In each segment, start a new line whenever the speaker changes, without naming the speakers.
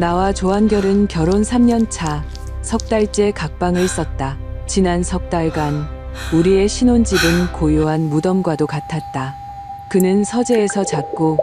나와 조한결은 결혼 3년 차, 석 달째 각방을 썼다. 지난 석 달간 우리의 신혼집은 고요한 무덤과도 같았다. 그는 서재에서 잤고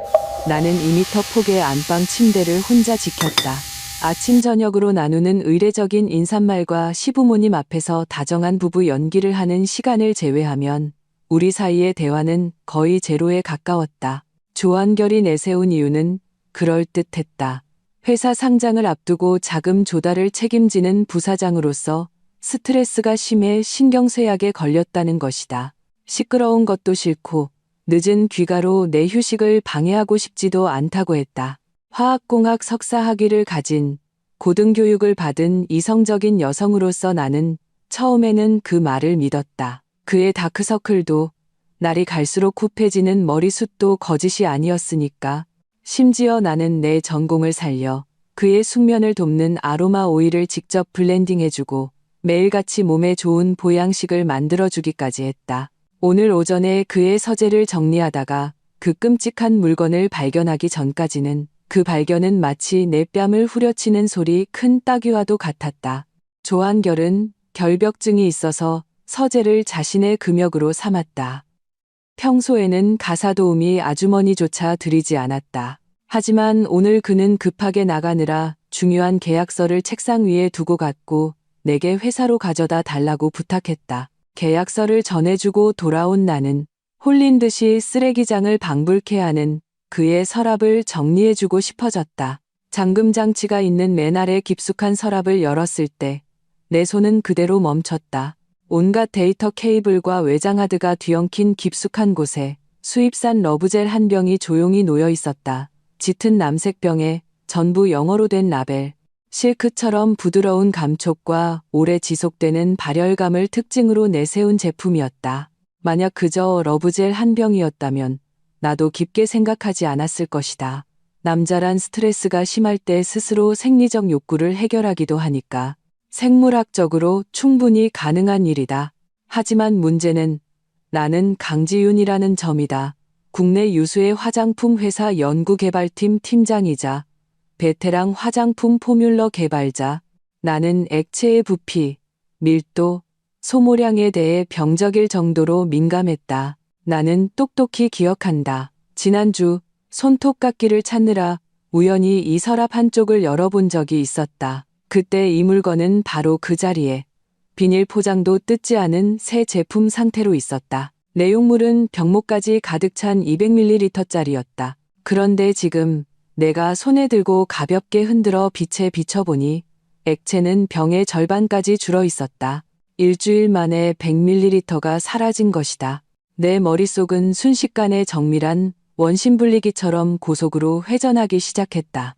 나는 2미터 폭의 안방 침대를 혼자 지켰다. 아침 저녁으로 나누는 의례적인 인사말과 시부모님 앞에서 다정한 부부 연기를 하는 시간을 제외하면 우리 사이의 대화는 거의 제로에 가까웠다. 조한결이 내세운 이유는 그럴듯했다. 회사 상장을 앞두고 자금 조달을 책임지는 부사장으로서 스트레스가 심해 신경쇠약에 걸렸다는 것이다. 시끄러운 것도 싫고 늦은 귀가로 내 휴식을 방해하고 싶지도 않다고 했다. 화학공학 석사 학위를 가진 고등교육을 받은 이성적인 여성으로서 나는 처음에는 그 말을 믿었다. 그의 다크서클도 날이 갈수록 굽해지는 머리숱도 거짓이 아니었으니까. 심지어 나는 내 전공을 살려 그의 숙면을 돕는 아로마 오일을 직접 블렌딩해주고 매일같이 몸에 좋은 보양식을 만들어주기까지 했다. 오늘 오전에 그의 서재를 정리하다가 그 끔찍한 물건을 발견하기 전까지는 그 발견은 마치 내 뺨을 후려치는 소리 큰 따귀와도 같았다. 조한결은 결벽증이 있어서 서재를 자신의 금역으로 삼았다. 평소에는 가사 도우미 아주머니조차 들이지 않았다. 하지만 오늘 그는 급하게 나가느라 중요한 계약서를 책상 위에 두고 갔고 내게 회사로 가져다 달라고 부탁했다. 계약서를 전해주고 돌아온 나는 홀린 듯이 쓰레기장을 방불케 하는 그의 서랍을 정리해주고 싶어졌다. 잠금 장치가 있는 맨 아래 깊숙한 서랍을 열었을 때 내 손은 그대로 멈췄다. 온갖 데이터 케이블과 외장하드가 뒤엉킨 깊숙한 곳에 수입산 러브젤 한 병이 조용히 놓여 있었다. 짙은 남색 병에 전부 영어로 된 라벨. 실크처럼 부드러운 감촉과 오래 지속되는 발열감을 특징으로 내세운 제품이었다. 만약 그저 러브젤 한 병이었다면 나도 깊게 생각하지 않았을 것이다. 남자란 스트레스가 심할 때 스스로 생리적 욕구를 해결하기도 하니까 생물학적으로 충분히 가능한 일이다. 하지만 문제는 나는 강지윤이라는 점이다. 국내 유수의 화장품 회사 연구개발팀 팀장이자 베테랑 화장품 포뮬러 개발자. 나는 액체의 부피, 밀도, 소모량에 대해 병적일 정도로 민감했다. 나는 똑똑히 기억한다. 지난주 손톱깎이를 찾느라 우연히 이 서랍 한쪽을 열어본 적이 있었다. 그때 이 물건은 바로 그 자리에 비닐 포장도 뜯지 않은 새 제품 상태로 있었다. 내용물은 병목까지 가득 찬 200ml짜리였다. 그런데 지금 내가 손에 들고 가볍게 흔들어 빛에 비춰보니 액체는 병의 절반까지 줄어 있었다. 일주일 만에 100ml가 사라진 것이다. 내 머릿속은 순식간에 정밀한 원심분리기처럼 고속으로 회전하기 시작했다.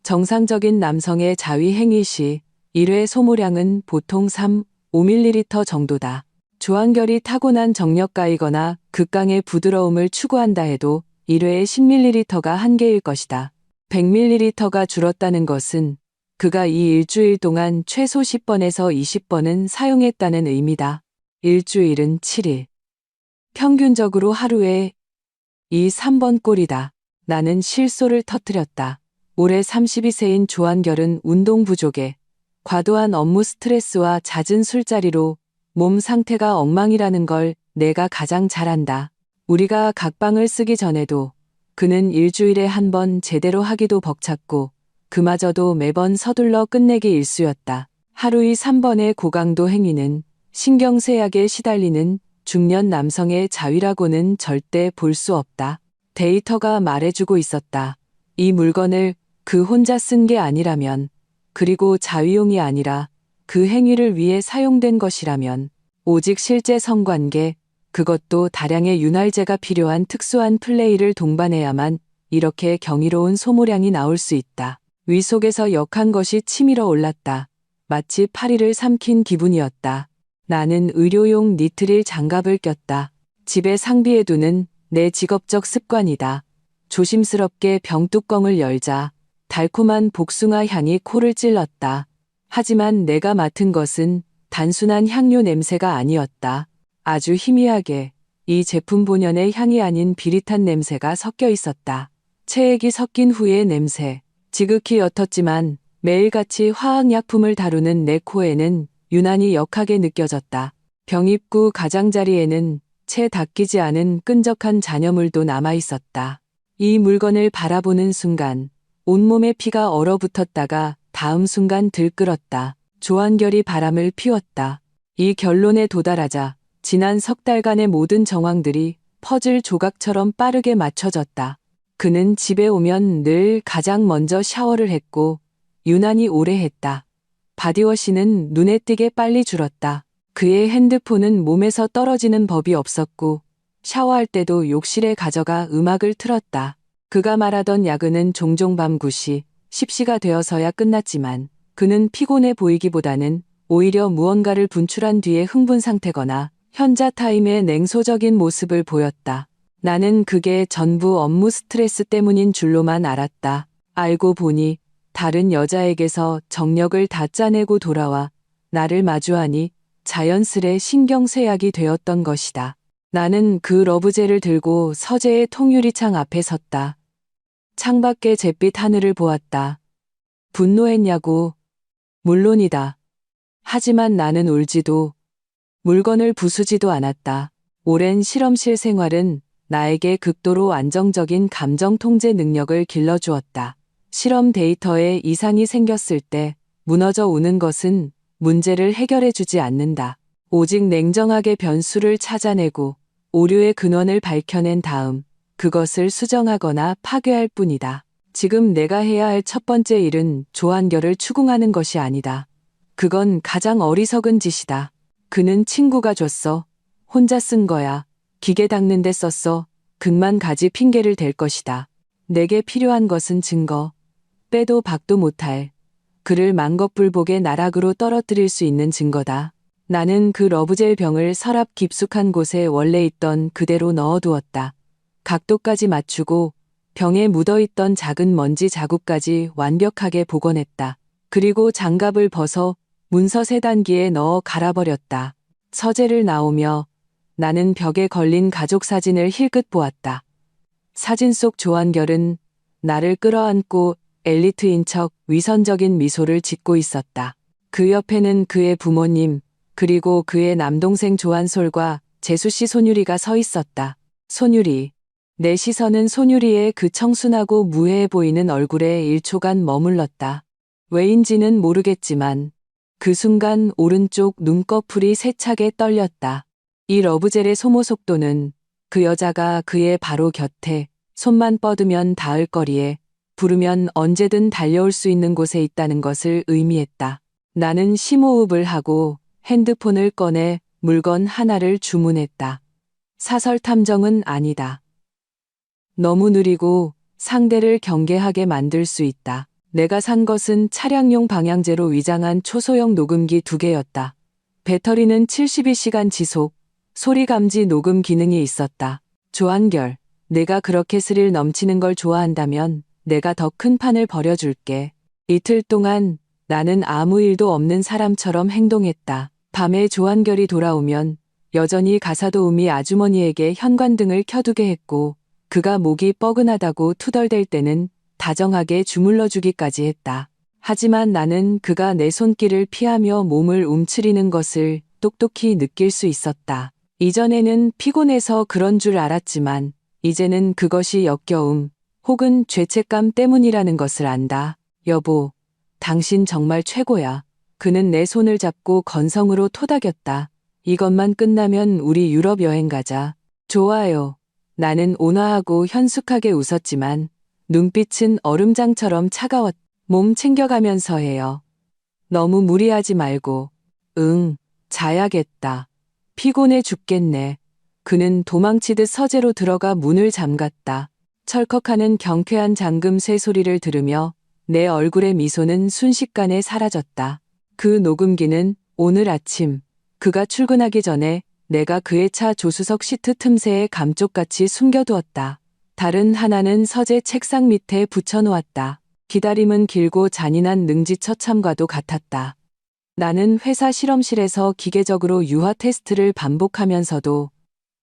정상적인 남성의 자위 행위 시 1회 소모량은 보통 3, 5ml 정도다. 조한결이 타고난 정력가이거나 극강의 부드러움을 추구한다 해도 1회에 10ml가 한계일 것이다. 100ml가 줄었다는 것은 그가 이 일주일 동안 최소 10번에서 20번은 사용했다는 의미다. 일주일은 7일. 평균적으로 하루에 이 3번 꼴이다. 나는 실소를 터뜨렸다. 올해 32세인 조한결은 운동 부족에 과도한 업무 스트레스와 잦은 술자리로 몸 상태가 엉망이라는 걸 내가 가장 잘 안다. 우리가 각방을 쓰기 전에도 그는 일주일에 한 번 제대로 하기도 벅찼고 그마저도 매번 서둘러 끝내기 일쑤였다. 하루이 3번의 고강도 행위는 신경쇠약에 시달리는 중년 남성의 자위라고는 절대 볼 수 없다. 데이터가 말해주고 있었다. 이 물건을 그 혼자 쓴 게 아니라면, 그리고 자위용이 아니라 그 행위를 위해 사용된 것이라면, 오직 실제 성관계, 그것도 다량의 윤활제가 필요한 특수한 플레이를 동반해야만 이렇게 경이로운 소모량이 나올 수 있다. 위 속에서 역한 것이 치밀어 올랐다. 마치 파리를 삼킨 기분이었다. 나는 의료용 니트릴 장갑을 꼈다. 집에 상비해두는 내 직업적 습관이다. 조심스럽게 병뚜껑을 열자 달콤한 복숭아 향이 코를 찔렀다. 하지만 내가 맡은 것은 단순한 향료 냄새가 아니었다. 아주 희미하게 이 제품 본연의 향이 아닌 비릿한 냄새가 섞여 있었다. 체액이 섞인 후의 냄새. 지극히 옅었지만 매일같이 화학약품을 다루는 내 코에는 유난히 역하게 느껴졌다. 병입구 가장자리에는 채 닦이지 않은 끈적한 잔여물도 남아있었다. 이 물건을 바라보는 순간 온몸에 피가 얼어붙었다가 다음 순간 들끓었다. 조한결이 바람을 피웠다. 이 결론에 도달하자 지난 석 달간의 모든 정황들이 퍼즐 조각처럼 빠르게 맞춰졌다. 그는 집에 오면 늘 가장 먼저 샤워를 했고 유난히 오래 했다. 바디워시는 눈에 띄게 빨리 줄었다. 그의 핸드폰은 몸에서 떨어지는 법이 없었고 샤워할 때도 욕실에 가져가 음악을 틀었다. 그가 말하던 야근은 종종 밤 9시, 10시가 되어서야 끝났지만 그는 피곤해 보이기보다는 오히려 무언가를 분출한 뒤에 흥분 상태거나 현자 타임의 냉소적인 모습을 보였다. 나는 그게 전부 업무 스트레스 때문인 줄로만 알았다. 알고 보니 다른 여자에게서 정력을 다 짜내고 돌아와 나를 마주하니 자연스레 신경쇠약이 되었던 것이다. 나는 그 러브젤을 들고 서재의 통유리창 앞에 섰다. 창밖의 잿빛 하늘을 보았다. 분노했냐고? 물론이다. 하지만 나는 울지도 물건을 부수지도 않았다. 오랜 실험실 생활은 나에게 극도로 안정적인 감정 통제 능력을 길러주었다. 실험 데이터에 이상이 생겼을 때 무너져 오는 것은 문제를 해결해 주지 않는다. 오직 냉정하게 변수를 찾아내고 오류의 근원을 밝혀낸 다음 그것을 수정하거나 파괴할 뿐이다. 지금 내가 해야 할 첫 번째 일은 조한결을 추궁하는 것이 아니다. 그건 가장 어리석은 짓이다. 그는 친구가 줬어. 혼자 쓴 거야. 기계 닦는 데 썼어. 극만 가지 핑계를 댈 것이다. 내게 필요한 것은 증거. 빼도 박도 못할. 그를 만겁불복의 나락으로 떨어뜨릴 수 있는 증거다. 나는 그 러브젤 병을 서랍 깊숙한 곳에 원래 있던 그대로 넣어두었다. 각도까지 맞추고 병에 묻어있던 작은 먼지 자국까지 완벽하게 복원했다. 그리고 장갑을 벗어 문서 세단기에 넣어 갈아버렸다. 서재를 나오며 나는 벽에 걸린 가족 사진을 힐끗 보았다. 사진 속 조한결은 나를 끌어안고 엘리트인 척 위선적인 미소를 짓고 있었다. 그 옆에는 그의 부모님, 그리고 그의 남동생 조한솔과 재수씨 손유리가 서 있었다. 손유리. 내 시선은 손유리의 그 청순하고 무해해 보이는 얼굴에 1초간 머물렀다. 왜인지는 모르겠지만 그 순간 오른쪽 눈꺼풀이 세차게 떨렸다. 이 러브젤의 소모 속도는 그 여자가 그의 바로 곁에 손만 뻗으면 닿을 거리에 부르면 언제든 달려올 수 있는 곳에 있다는 것을 의미했다. 나는 심호흡을 하고 핸드폰을 꺼내 물건 하나를 주문했다. 사설 탐정은 아니다. 너무 느리고 상대를 경계하게 만들 수 있다. 내가 산 것은 차량용 방향제로 위장한 초소형 녹음기 2개였다. 배터리는 72시간 지속, 소리 감지 녹음 기능이 있었다. 조한결, 내가 그렇게 스릴 넘치는 걸 좋아한다면 내가 더 큰 판을 벌여줄게. 이틀 동안 나는 아무 일도 없는 사람처럼 행동했다. 밤에 조한결이 돌아오면 여전히 가사도우미 아주머니에게 현관등을 켜두게 했고 그가 목이 뻐근하다고 투덜댈 때는 다정하게 주물러주기까지 했다. 하지만 나는 그가 내 손길을 피하며 몸을 움츠리는 것을 똑똑히 느낄 수 있었다. 이전에는 피곤해서 그런 줄 알았지만 이제는 그것이 역겨움 혹은 죄책감 때문이라는 것을 안다. 여보, 당신 정말 최고야. 그는 내 손을 잡고 건성으로 토닥였다. 이것만 끝나면 우리 유럽 여행 가자. 좋아요. 나는 온화하고 현숙하게 웃었지만 눈빛은 얼음장처럼 차가웠다. 몸 챙겨가면서 해요. 너무 무리하지 말고. 응, 자야겠다. 피곤해 죽겠네. 그는 도망치듯 서재로 들어가 문을 잠갔다. 철컥하는 경쾌한 잠금 쇠소리를 들으며 내 얼굴의 미소는 순식간에 사라졌다. 그 녹음기는 오늘 아침 그가 출근하기 전에 내가 그의 차 조수석 시트 틈새에 감쪽같이 숨겨두었다. 다른 하나는 서재 책상 밑에 붙여놓았다. 기다림은 길고 잔인한 능지처참과도 같았다. 나는 회사 실험실에서 기계적으로 유화 테스트를 반복하면서도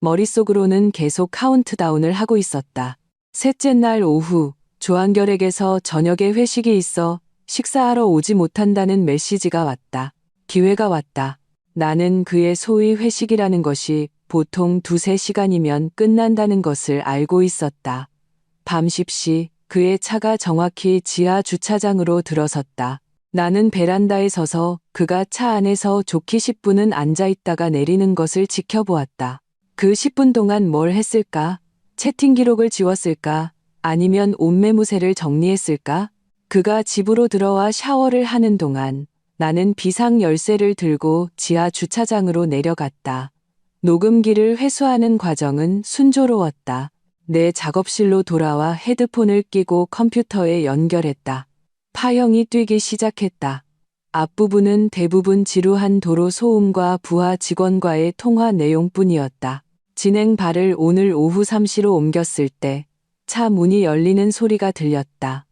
머릿속으로는 계속 카운트다운을 하고 있었다. 셋째 날 오후 조한결에게서 저녁에 회식이 있어 식사하러 오지 못한다는 메시지가 왔다. 기회가 왔다. 나는 그의 소위 회식이라는 것이 보통 2~3시간이면 끝난다는 것을 알고 있었다. 밤 10시 그의 차가 정확히 지하 주차장으로 들어섰다. 나는 베란다에 서서 그가 차 안에서 좋게 10분은 앉아 있다가 내리는 것을 지켜보았다. 그 10분 동안 뭘 했을까? 채팅 기록을 지웠을까? 아니면 옷매무새를 정리했을까? 그가 집으로 들어와 샤워를 하는 동안 나는 비상 열쇠를 들고 지하 주차장으로 내려갔다. 녹음기를 회수하는 과정은 순조로웠다. 내 작업실로 돌아와 헤드폰을 끼고 컴퓨터에 연결했다. 파형이 뛰기 시작했다. 앞부분은 대부분 지루한 도로 소음과 부하 직원과의 통화 내용뿐이었다. 진행 발을 오늘 오후 3시로 옮겼을 때 차 문이 열리는 소리가 들렸다.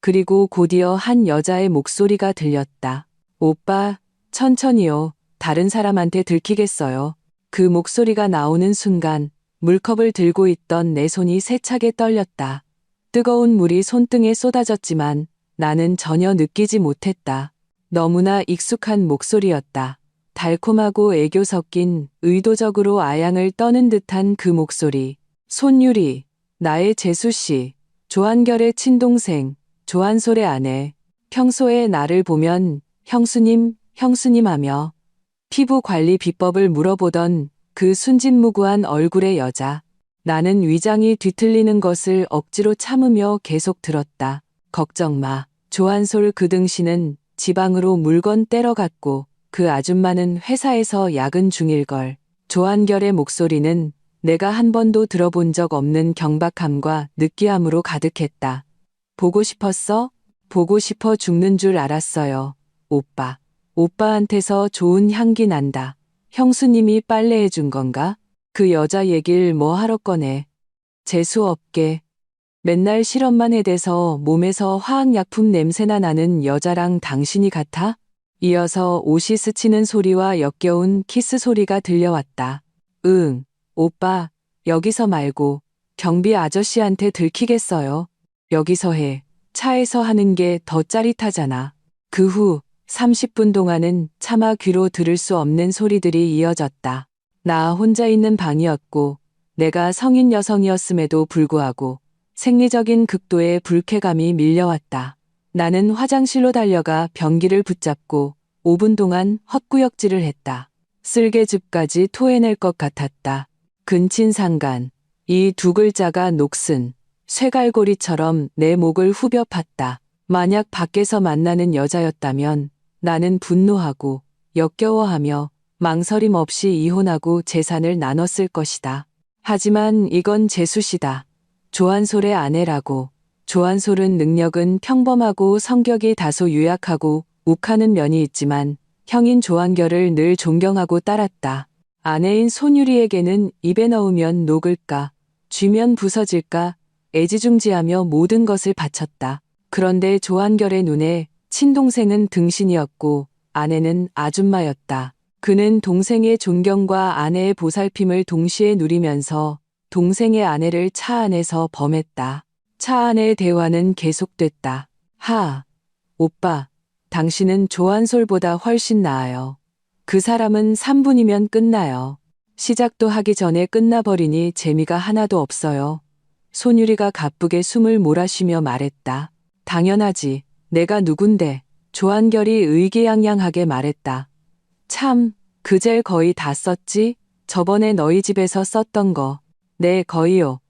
그리고 곧이어 한 여자의 목소리가 들렸다. 오빠, 천천히요. 다른 사람한테 들키겠어요. 그 목소리가 나오는 순간 물컵을 들고 있던 내 손이 세차게 떨렸다. 뜨거운 물이 손등에 쏟아졌지만 나는 전혀 느끼지 못했다. 너무나 익숙한 목소리였다. 달콤하고 애교 섞인 의도적으로 아양을 떠는 듯한 그 목소리. 손유리, 나의 재수씨, 조한결의 친동생, 조한솔의 아내. 평소에 나를 보면 형수님, 형수님 하며 피부 관리 비법을 물어보던 그 순진무구한 얼굴의 여자. 나는 위장이 뒤틀리는 것을 억지로 참으며 계속 들었다. 걱정 마. 조한솔 그 등신은 지방으로 물건 떼러 갔고 그 아줌마는 회사에서 야근 중일걸. 조한결의 목소리는 내가 한 번도 들어본 적 없는 경박함과 느끼함으로 가득했다. 보고 싶었어? 보고 싶어 죽는 줄 알았어요. 오빠. 오빠한테서 좋은 향기 난다. 형수님이 빨래해 준 건가? 그 여자 얘길 뭐 하러 꺼내. 재수 없게. 맨날 실험만 해대서 몸에서 화학약품 냄새나 나는 여자랑 당신이 같아? 이어서 옷이 스치는 소리와 역겨운 키스 소리가 들려왔다. 응, 오빠, 여기서 말고 경비 아저씨한테 들키겠어요. 여기서 해. 차에서 하는 게 더 짜릿하잖아. 그 후 30분 동안은 차마 귀로 들을 수 없는 소리들이 이어졌다. 나 혼자 있는 방이었고 내가 성인 여성이었음에도 불구하고 생리적인 극도의 불쾌감이 밀려왔다. 나는 화장실로 달려가 변기를 붙잡고 5분 동안 헛구역질을 했다. 쓸개즙까지 토해낼 것 같았다. 근친상간. 이 두 글자가 녹슨 쇠갈고리처럼 내 목을 후벼 팠다. 만약 밖에서 만나는 여자였다면 나는 분노하고 역겨워하며 망설임 없이 이혼하고 재산을 나눴을 것이다. 하지만 이건 재수씨다. 조한솔의 아내라고. 조한솔은 능력은 평범하고 성격이 다소 유약하고 욱하는 면이 있지만 형인 조한결을 늘 존경하고 따랐다. 아내인 손유리에게는 입에 넣으면 녹을까, 쥐면 부서질까 애지중지하며 모든 것을 바쳤다. 그런데 조한결의 눈에 친동생은 등신이었고 아내는 아줌마였다. 그는 동생의 존경과 아내의 보살핌을 동시에 누리면서 동생의 아내를 차 안에서 범했다. 차 안의 대화는 계속됐다. 오빠, 당신은 조한솔보다 훨씬 나아요. 그 사람은 3분이면 끝나요. 시작도 하기 전에 끝나버리니 재미가 하나도 없어요. 손유리가 가쁘게 숨을 몰아쉬며 말했다. 당연하지. 내가 누군데. 조한결이 의기양양하게 말했다. 참, 그 젤 거의 다 썼지? 저번에 너희 집에서 썼던 거. 네, 거의요.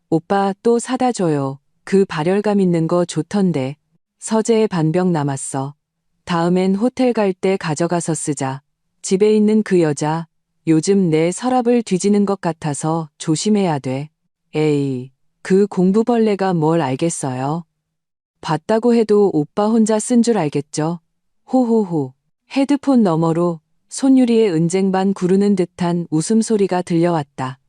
오빠 또 사다 줘요. 그 발열감 있는 거 좋던데. 서재에 반병 남았어. 다음엔 호텔 갈 때 가져가서 쓰자. 집에 있는 그 여자, 요즘 내 서랍을 뒤지는 것 같아서 조심해야 돼. 에이, 그 공부벌레가 뭘 알겠어요. 봤다고 해도 오빠 혼자 쓴 줄 알겠죠. 호호호. 헤드폰 너머로 손유리의 은쟁반 구르는 듯한 웃음소리가 들려왔다.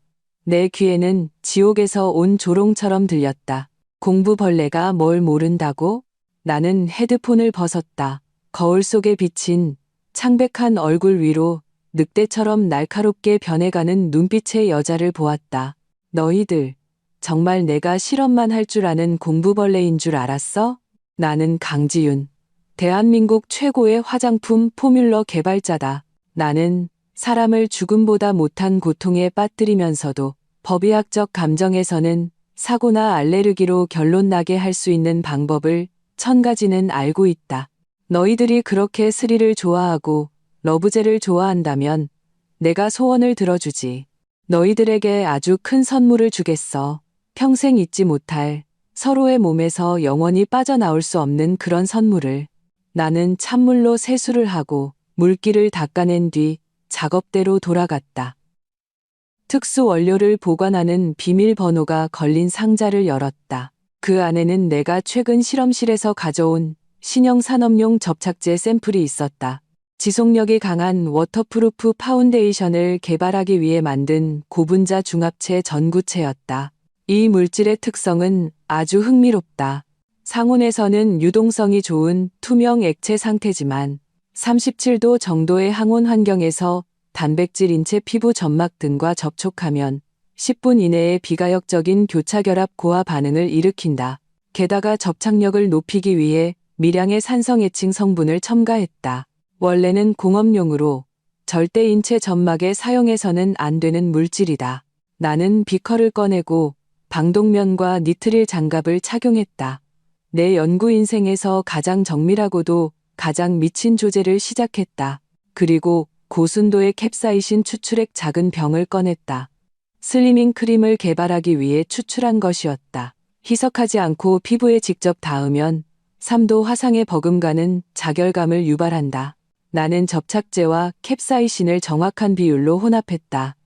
내 귀에는 지옥에서 온 조롱처럼 들렸다. 공부벌레가 뭘 모른다고? 나는 헤드폰을 벗었다. 거울 속에 비친 창백한 얼굴 위로 늑대처럼 날카롭게 변해가는 눈빛의 여자를 보았다. 너희들, 정말 내가 실험만 할 줄 아는 공부벌레인 줄 알았어? 나는 강지윤. 대한민국 최고의 화장품 포뮬러 개발자다. 나는 사람을 죽음보다 못한 고통에 빠뜨리면서도 법의학적 감정에서는 사고나 알레르기로 결론 나게 할 수 있는 방법을 1000가지는 알고 있다. 너희들이 그렇게 스릴을 좋아하고 러브제를 좋아한다면 내가 소원을 들어주지. 너희들에게 아주 큰 선물을 주겠어. 평생 잊지 못할, 서로의 몸에서 영원히 빠져나올 수 없는 그런 선물을. 나는 찬물로 세수를 하고 물기를 닦아낸 뒤 작업대로 돌아갔다. 특수 원료를 보관하는 비밀번호가 걸린 상자를 열었다. 그 안에는 내가 최근 실험실에서 가져온 신형 산업용 접착제 샘플이 있었다. 지속력이 강한 워터프루프 파운데이션을 개발하기 위해 만든 고분자 중합체 전구체였다. 이 물질의 특성은 아주 흥미롭다. 상온에서는 유동성이 좋은 투명 액체 상태지만 37도 정도의 항온 환경에서 단백질 인체 피부 점막 등과 접촉하면 10분 이내에 비가역적인 교차결합 고화 반응을 일으킨다. 게다가 접착력을 높이기 위해 미량의 산성애칭 성분을 첨가했다. 원래는 공업용으로 절대 인체 점막에 사용해서는 안 되는 물질이다. 나는 비커를 꺼내고 방독면과 니트릴 장갑을 착용했다. 내 연구 인생에서 가장 정밀하고도 가장 미친 조제를 시작했다. 그리고 고순도의 캡사이신 추출액 작은 병을 꺼냈다. 슬리밍 크림을 개발하기 위해 추출한 것이었다. 희석하지 않고 피부에 직접 닿으면 3도 화상의 버금가는 자결감을 유발한다. 나는 접착제와 캡사이신을 정확한 비율로 혼합했다.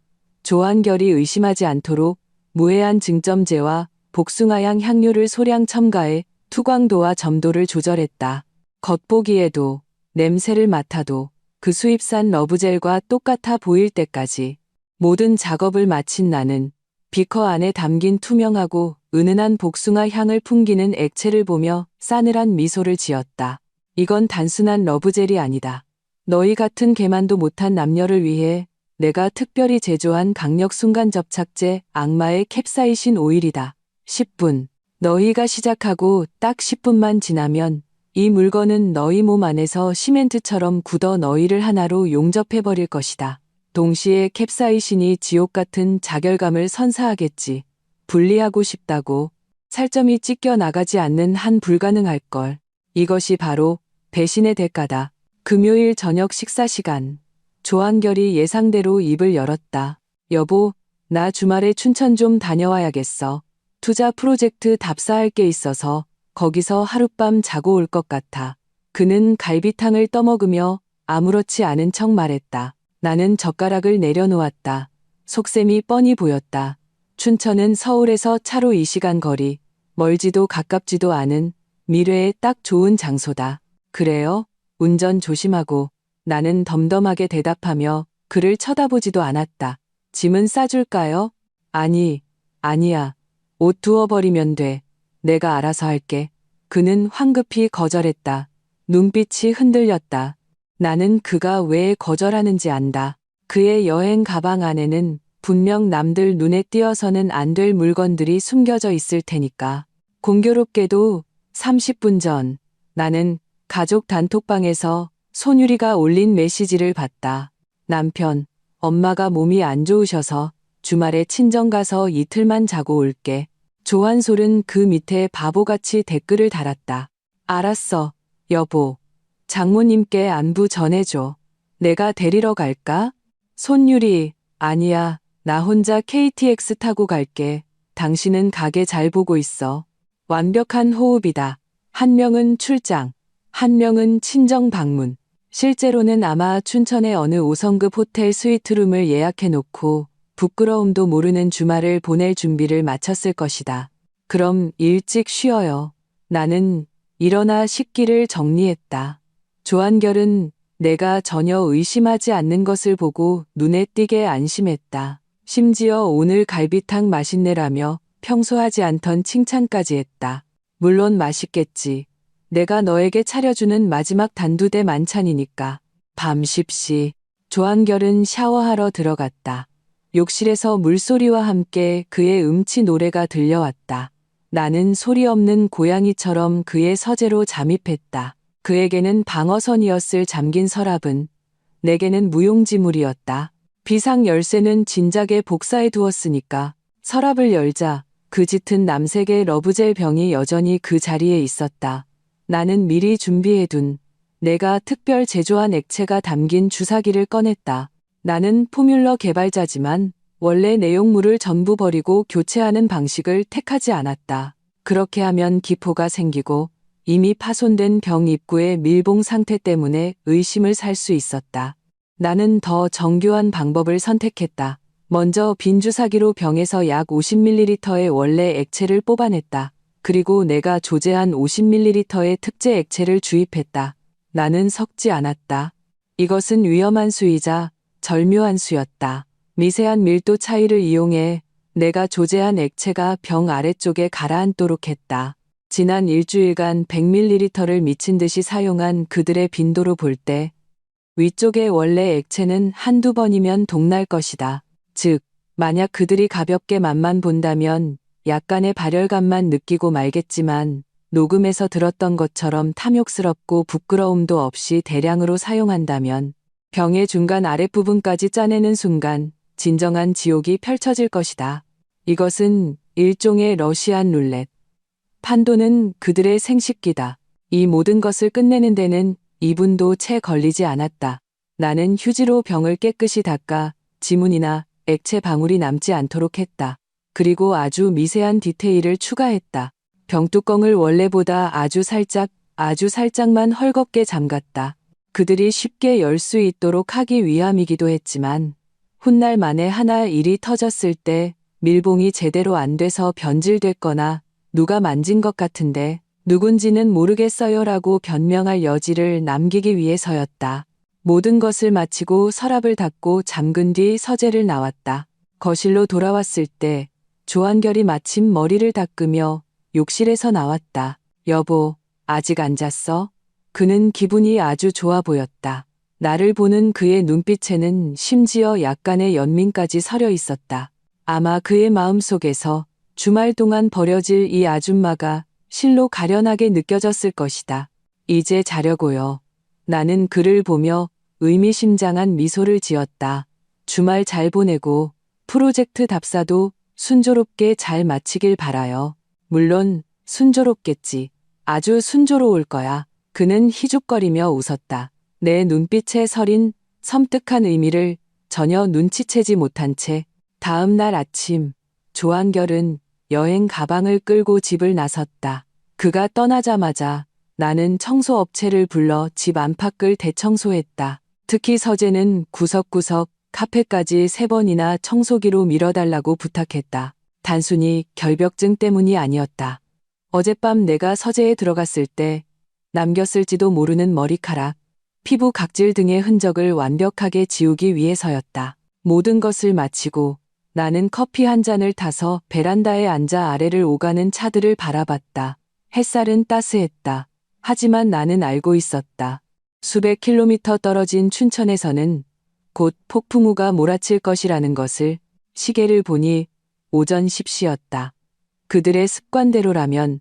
조한결이 의심하지 않도록 무해한 증점제와 복숭아향 향료를 소량 첨가해 투광도와 점도를 조절했다. 겉보기에도 냄새를 맡아도 그 수입산 러브젤과 똑같아 보일 때까지 모든 작업을 마친 나는 비커 안에 담긴 투명하고 은은한 복숭아 향을 풍기는 액체를 보며 싸늘한 미소를 지었다. 이건 단순한 러브젤이 아니다. 너희 같은 개만도 못한 남녀를 위해 내가 특별히 제조한 강력 순간 접착제 악마의 캡사이신 오일이다. 10분. 너희가 시작하고 딱 10분만 지나면 이 물건은 너희 몸 안에서 시멘트처럼 굳어 너희를 하나로 용접해버릴 것이다. 동시에 캡사이신이 지옥 같은 자결감을 선사하겠지. 분리하고 싶다고 살점이 찢겨 나가지 않는 한 불가능할 걸. 이것이 바로 배신의 대가다. 금요일 저녁 식사 시간. 조한결이 예상대로 입을 열었다. 여보, 나 주말에 춘천 좀 다녀와야겠어. 투자 프로젝트 답사할 게 있어서 거기서 하룻밤 자고 올 것 같아. 그는 갈비탕을 떠먹으며 아무렇지 않은 척 말했다. 나는 젓가락을 내려놓았다. 속셈이 뻔히 보였다. 춘천은 서울에서 차로 2시간 거리, 멀지도 가깝지도 않은 미래에 딱 좋은 장소다. 그래요? 운전 조심하고. 나는 덤덤하게 대답하며 그를 쳐다보지도 않았다. 짐은 싸줄까요? 아니야. 옷 두어버리면 돼. 내가 알아서 할게. 그는 황급히 거절했다. 눈빛이 흔들렸다. 나는 그가 왜 거절하는지 안다. 그의 여행 가방 안에는 분명 남들 눈에 띄어서는 안 될 물건들이 숨겨져 있을 테니까. 공교롭게도 30분 전 나는 가족 단톡방에서 손유리가 올린 메시지를 봤다. 남편, 엄마가 몸이 안 좋으셔서 주말에 친정 가서 이틀만 자고 올게. 조한솔은 그 밑에 바보같이 댓글을 달았다. 알았어, 여보. 장모님께 안부 전해줘. 내가 데리러 갈까? 손유리, 아니야. 나 혼자 KTX 타고 갈게. 당신은 가게 잘 보고 있어. 완벽한 호흡이다. 한 명은 출장, 한 명은 친정 방문. 실제로는 아마 춘천의 어느 5성급 호텔 스위트룸을 예약해놓고 부끄러움도 모르는 주말을 보낼 준비를 마쳤을 것이다. 그럼 일찍 쉬어요. 나는 일어나 식기를 정리했다. 조한결은 내가 전혀 의심하지 않는 것을 보고 눈에 띄게 안심했다. 심지어 오늘 갈비탕 맛있네라며 평소 하지 않던 칭찬까지 했다. 물론 맛있겠지. 내가 너에게 차려주는 마지막 단두대 만찬이니까. 밤 10시. 조한결은 샤워하러 들어갔다. 욕실에서 물소리와 함께 그의 음치 노래가 들려왔다. 나는 소리 없는 고양이처럼 그의 서재로 잠입했다. 그에게는 방어선이었을 잠긴 서랍은 내게는 무용지물이었다. 비상 열쇠는 진작에 복사해 두었으니까 서랍을 열자 그 짙은 남색의 러브젤 병이 여전히 그 자리에 있었다. 나는 미리 준비해둔 내가 특별 제조한 액체가 담긴 주사기를 꺼냈다. 나는 포뮬러 개발자지만 원래 내용물을 전부 버리고 교체하는 방식을 택하지 않았다. 그렇게 하면 기포가 생기고 이미 파손된 병 입구의 밀봉 상태 때문에 의심을 살 수 있었다. 나는 더 정교한 방법을 선택했다. 먼저 빈 주사기로 병에서 약 50ml의 원래 액체를 뽑아냈다. 그리고 내가 조제한 50ml의 특제 액체를 주입했다. 나는 섞지 않았다. 이것은 위험한 수이자 절묘한 수였다. 미세한 밀도 차이를 이용해 내가 조제한 액체가 병 아래쪽에 가라앉도록 했다. 지난 일주일간 100ml를 미친 듯이 사용한 그들의 빈도로 볼 때 위쪽의 원래 액체는 한두 번이면 동날 것이다. 즉, 만약 그들이 가볍게 맛만 본다면 약간의 발열감만 느끼고 말겠지만 녹음에서 들었던 것처럼 탐욕스럽고 부끄러움도 없이 대량으로 사용한다면 병의 중간 아랫부분까지 짜내는 순간 진정한 지옥이 펼쳐질 것이다. 이것은 일종의 러시안 룰렛. 판도는 그들의 생식기다. 이 모든 것을 끝내는 데는 2분도 채 걸리지 않았다. 나는 휴지로 병을 깨끗이 닦아 지문이나 액체 방울이 남지 않도록 했다. 그리고 아주 미세한 디테일을 추가했다. 병뚜껑을 원래보다 아주 살짝만 헐겁게 잠갔다. 그들이 쉽게 열 수 있도록 하기 위함이기도 했지만 훗날 만에 하나 일이 터졌을 때 밀봉이 제대로 안 돼서 변질됐거나 누가 만진 것 같은데 누군지는 모르겠어요라고 변명할 여지를 남기기 위해서였다. 모든 것을 마치고 서랍을 닫고 잠근 뒤 서재를 나왔다. 거실로 돌아왔을 때 조한결이 마침 머리를 닦으며 욕실에서 나왔다. 여보, 아직 안 잤어? 그는 기분이 아주 좋아 보였다. 나를 보는 그의 눈빛에는 심지어 약간의 연민까지 서려 있었다. 아마 그의 마음속에서 주말 동안 버려질 이 아줌마가 실로 가련하게 느껴졌을 것이다. 이제 자려고요. 나는 그를 보며 의미심장한 미소를 지었다. 주말 잘 보내고 프로젝트 답사도 순조롭게 잘 마치길 바라요. 물론 순조롭겠지. 아주 순조로울 거야. 그는 희죽거리며 웃었다. 내 눈빛에 서린 섬뜩한 의미를 전혀 눈치채지 못한 채 다음 날 아침 조한결은 여행 가방을 끌고 집을 나섰다. 그가 떠나자마자 나는 청소업체를 불러 집 안팎을 대청소했다. 특히 서재는 구석구석 카페까지 3번이나 청소기로 밀어달라고 부탁했다. 단순히 결벽증 때문이 아니었다. 어젯밤 내가 서재에 들어갔을 때 남겼을지도 모르는 머리카락, 피부 각질 등의 흔적을 완벽하게 지우기 위해서였다. 모든 것을 마치고 나는 커피 한 잔을 타서 베란다에 앉아 아래를 오가는 차들을 바라봤다. 햇살은 따스했다. 하지만 나는 알고 있었다. 수백 킬로미터 떨어진 춘천에서는 곧 폭풍우가 몰아칠 것이라는 것을. 시계를 보니 오전 10시였다. 그들의 습관대로라면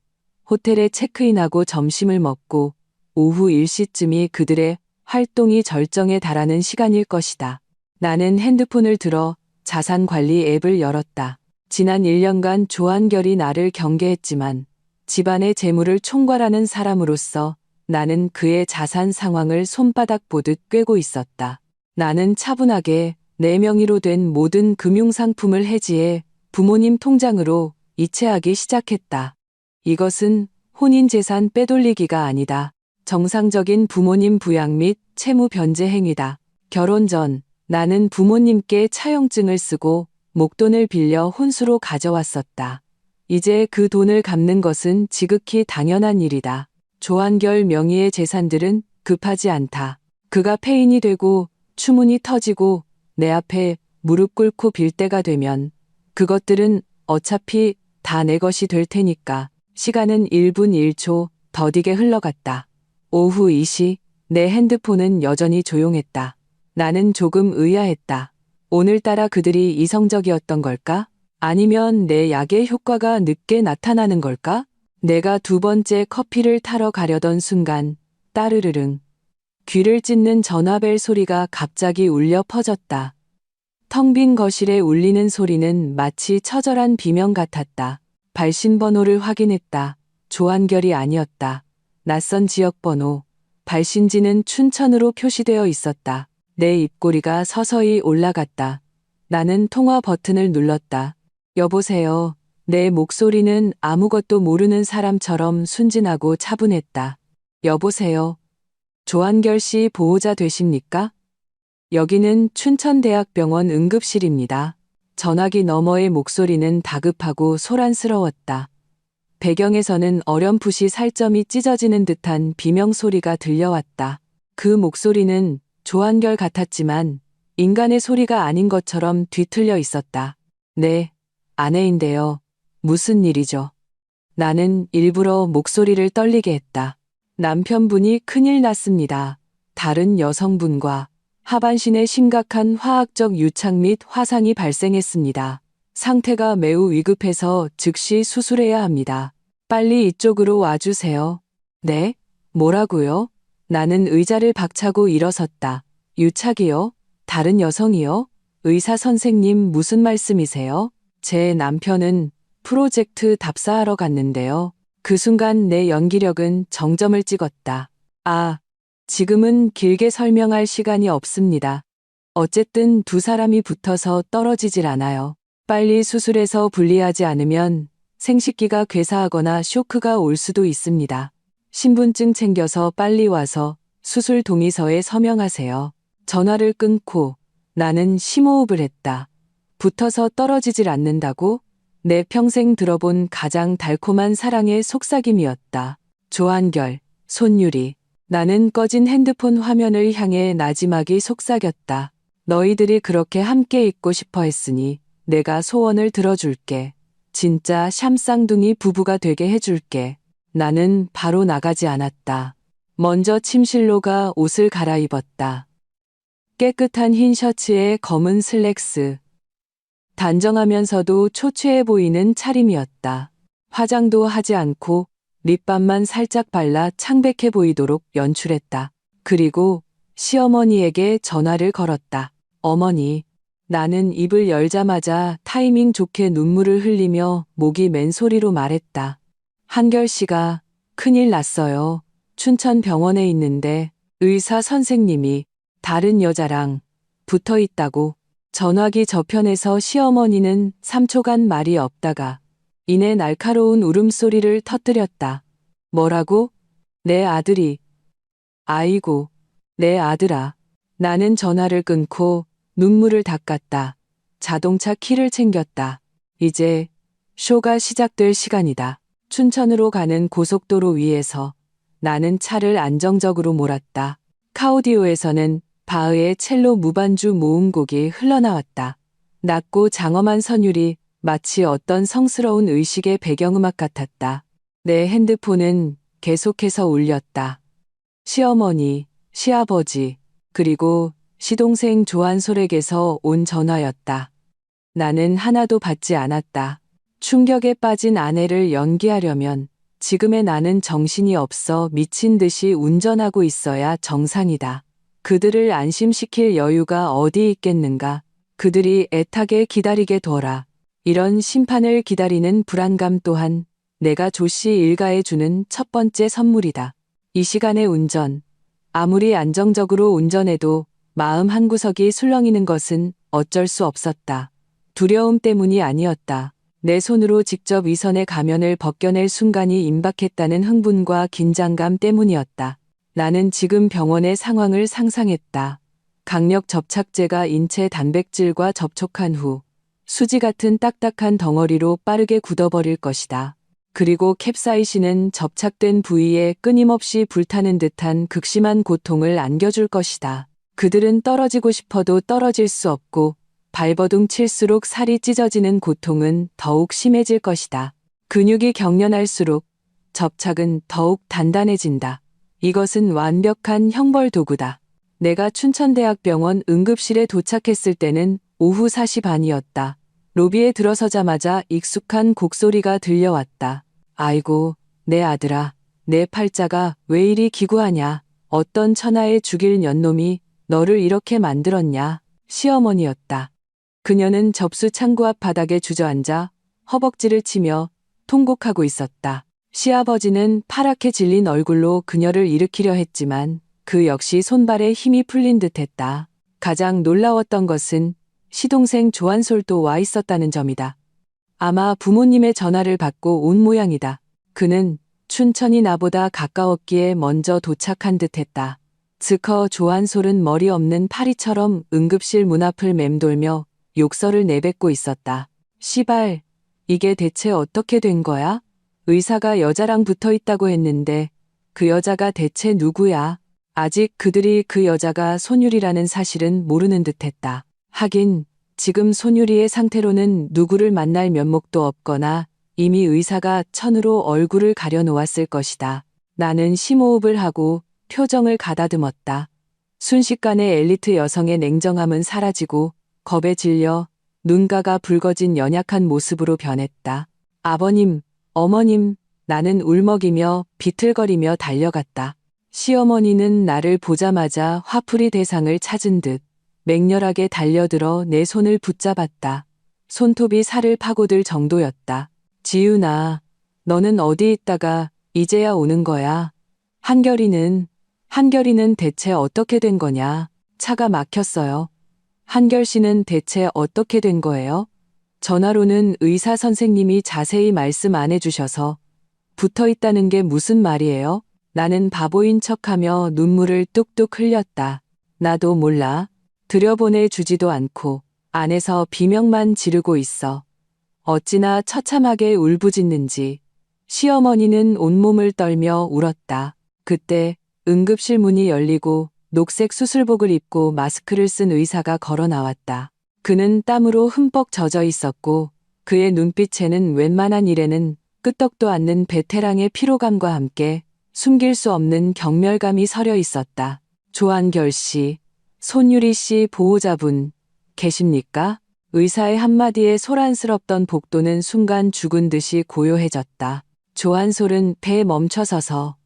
호텔에 체크인하고 점심을 먹고 오후 1시쯤이 그들의 활동이 절정에 달하는 시간일 것이다. 나는 핸드폰을 들어 자산관리 앱을 열었다. 지난 1년간 조한결이 나를 경계했지만 집안의 재물을 총괄하는 사람으로서 나는 그의 자산 상황을 손바닥 보듯 꿰고 있었다. 나는 차분하게 내 명의로 된 모든 금융상품을 해지해 부모님 통장으로 이체하기 시작했다. 이것은 혼인재산 빼돌리기가 아니다. 정상적인 부모님 부양 및 채무 변제 행위다. 결혼 전 나는 부모님께 차용증을 쓰고 목돈을 빌려 혼수로 가져왔었다. 이제 그 돈을 갚는 것은 지극히 당연한 일이다. 조한결 명의의 재산들은 급하지 않다. 그가 폐인이 되고 추문이 터지고 내 앞에 무릎 꿇고 빌 때가 되면 그것들은 어차피 다 내 것이 될 테니까. 시간은 1분 1초 더디게 흘러갔다. 오후 2시 내 핸드폰은 여전히 조용했다. 나는 조금 의아했다. 오늘따라 그들이 이성적이었던 걸까? 아니면 내 약의 효과가 늦게 나타나는 걸까? 내가 두 번째 커피를 타러 가려던 순간 따르르릉 귀를 찢는 전화벨 소리가 갑자기 울려 퍼졌다. 텅 빈 거실에 울리는 소리는 마치 처절한 비명 같았다. 발신 번호를 확인했다. 조한결이 아니었다. 낯선 지역 번호. 발신지는 춘천으로 표시되어 있었다. 내 입꼬리가 서서히 올라갔다. 나는 통화 버튼을 눌렀다. 여보세요. 내 목소리는 아무것도 모르는 사람처럼 순진하고 차분했다. 여보세요. 조한결 씨 보호자 되십니까? 여기는 춘천대학병원 응급실입니다. 전화기 너머의 목소리는 다급하고 소란스러웠다. 배경에서는 어렴풋이 살점이 찢어지는 듯한 비명소리가 들려왔다. 그 목소리는 조한결 같았지만 인간의 소리가 아닌 것처럼 뒤틀려 있었다. 네, 아내인데요. 무슨 일이죠? 나는 일부러 목소리를 떨리게 했다. 남편분이 큰일 났습니다. 다른 여성분과 하반신에 심각한 화학적 유착 및 화상이 발생했습니다. 상태가 매우 위급해서 즉시 수술해야 합니다. 빨리 이쪽으로 와주세요. 네? 뭐라고요? 나는 의자를 박차고 일어섰다. 유착이요? 다른 여성이요? 의사 선생님 무슨 말씀이세요? 제 남편은 프로젝트 답사하러 갔는데요. 그 순간 내 연기력은 정점을 찍었다. 아, 지금은 길게 설명할 시간이 없습니다. 어쨌든 두 사람이 붙어서 떨어지질 않아요. 빨리 수술해서 분리하지 않으면 생식기가 괴사하거나 쇼크가 올 수도 있습니다. 신분증 챙겨서 빨리 와서 수술 동의서에 서명하세요. 전화를 끊고 나는 심호흡을 했다. 붙어서 떨어지질 않는다고? 내 평생 들어본 가장 달콤한 사랑의 속삭임이었다. 조한결, 손유리. 나는 꺼진 핸드폰 화면을 향해 나지막이 속삭였다. 너희들이 그렇게 함께 있고 싶어 했으니 내가 소원을 들어줄게. 진짜 샴쌍둥이 부부가 되게 해줄게. 나는 바로 나가지 않았다. 먼저 침실로 가 옷을 갈아입었다. 깨끗한 흰 셔츠에 검은 슬랙스. 단정하면서도 초췌해 보이는 차림이었다. 화장도 하지 않고 립밤만 살짝 발라 창백해 보이도록 연출했다. 그리고 시어머니에게 전화를 걸었다. 어머니, 나는 입을 열자마자 타이밍 좋게 눈물을 흘리며 목이 맨 소리로 말했다. 한결 씨가 큰일 났어요. 춘천 병원에 있는데 의사 선생님이 다른 여자랑 붙어 있다고. 전화기 저편에서 시어머니는 3초간 말이 없다가 이내 날카로운 울음소리를 터뜨렸다. 뭐라고? 내 아들이. 아이고, 내 아들아. 나는 전화를 끊고 눈물을 닦았다. 자동차 키를 챙겼다. 이제 쇼가 시작될 시간이다. 춘천으로 가는 고속도로 위에서 나는 차를 안정적으로 몰았다. 카오디오에서는 바흐의 첼로 무반주 모음곡이 흘러나왔다. 낮고 장엄한 선율이 마치 어떤 성스러운 의식의 배경음악 같았다. 내 핸드폰은 계속해서 울렸다. 시어머니, 시아버지, 그리고 시동생 조한솔에게서 온 전화였다. 나는 하나도 받지 않았다. 충격에 빠진 아내를 연기하려면 지금의 나는 정신이 없어 미친 듯이 운전하고 있어야 정상이다. 그들을 안심시킬 여유가 어디 있겠는가. 그들이 애타게 기다리게 둬라. 이런 심판을 기다리는 불안감 또한 내가 조씨 일가에 주는 첫 번째 선물이다. 이 시간의 운전. 아무리 안정적으로 운전해도 마음 한구석이 술렁이는 것은 어쩔 수 없었다. 두려움 때문이 아니었다. 내 손으로 직접 위선의 가면을 벗겨낼 순간이 임박했다는 흥분과 긴장감 때문이었다. 나는 지금 병원의 상황을 상상했다. 강력 접착제가 인체 단백질과 접촉한 후 수지 같은 딱딱한 덩어리로 빠르게 굳어버릴 것이다. 그리고 캡사이신은 접착된 부위에 끊임없이 불타는 듯한 극심한 고통을 안겨줄 것이다. 그들은 떨어지고 싶어도 떨어질 수 없고 발버둥 칠수록 살이 찢어지는 고통은 더욱 심해질 것이다. 근육이 경련할수록 접착은 더욱 단단해진다. 이것은 완벽한 형벌 도구다. 내가 춘천대학병원 응급실에 도착했을 때는 오후 4시 반이었다. 로비에 들어서자마자 익숙한 곡소리가 들려왔다. 아이고, 내 아들아, 내 팔자가 왜 이리 기구하냐. 어떤 천하에 죽일 년놈이 너를 이렇게 만들었냐. 시어머니였다. 그녀는 접수 창구 앞 바닥에 주저앉아 허벅지를 치며 통곡하고 있었다. 시아버지는 파랗게 질린 얼굴로 그녀를 일으키려 했지만 그 역시 손발에 힘이 풀린 듯했다. 가장 놀라웠던 것은 시동생 조한솔도 와 있었다는 점이다. 아마 부모님의 전화를 받고 온 모양이다. 그는 춘천이 나보다 가까웠기에 먼저 도착한 듯했다. 즉커 조한솔은 머리 없는 파리처럼 응급실 문 앞을 맴돌며 욕설을 내뱉고 있었다. 시발, 이게 대체 어떻게 된 거야? 의사가 여자랑 붙어 있다고 했는데 그 여자가 대체 누구야? 아직 그들이 그 여자가 손율이라는 사실은 모르는 듯했다. 하긴 지금 손율이의 상태로는 누구를 만날 면목도 없거나 이미 의사가 천으로 얼굴을 가려놓았을 것이다. 나는 심호흡을 하고 표정을 가다듬었다. 순식간에 엘리트 여성의 냉정함은 사라지고 겁에 질려 눈가가 붉어진 연약한 모습으로 변했다. 아버님, 어머님, 나는 울먹이며 비틀거리며 달려갔다. 시어머니는 나를 보자마자 화풀이 대상을 찾은 듯 맹렬하게 달려들어 내 손을 붙잡았다. 손톱이 살을 파고들 정도였다. 지윤아, 너는 어디 있다가 이제야 오는 거야? 한결이는 대체 어떻게 된 거냐? 차가 막혔어요. 한결 씨는 대체 어떻게 된 거예요? 전화로는 의사 선생님이 자세히 말씀 안 해주셔서 붙어 있다는 게 무슨 말이에요? 나는 바보인 척하며 눈물을 뚝뚝 흘렸다. 나도 몰라. 들여보내 주지도 않고 안에서 비명만 지르고 있어. 어찌나 처참하게 울부짖는지. 시어머니는 온몸을 떨며 울었다. 그때 응급실 문이 열리고 녹색 수술복을 입고 마스크를 쓴 의사가 걸어 나왔다. 그는 땀으로 흠뻑 젖어 있었고 그의 눈빛에는 웬만한 일에는 끄떡도 않는 베테랑의 피로감과 함께 숨길 수 없는 경멸감이 서려 있었다. 조한결 씨, 손유리 씨 보호자분 계십니까? 의사의 한마디에 소란스럽던 복도는 순간 죽은 듯이 고요해졌다. 조한솔은 배에 멈춰서서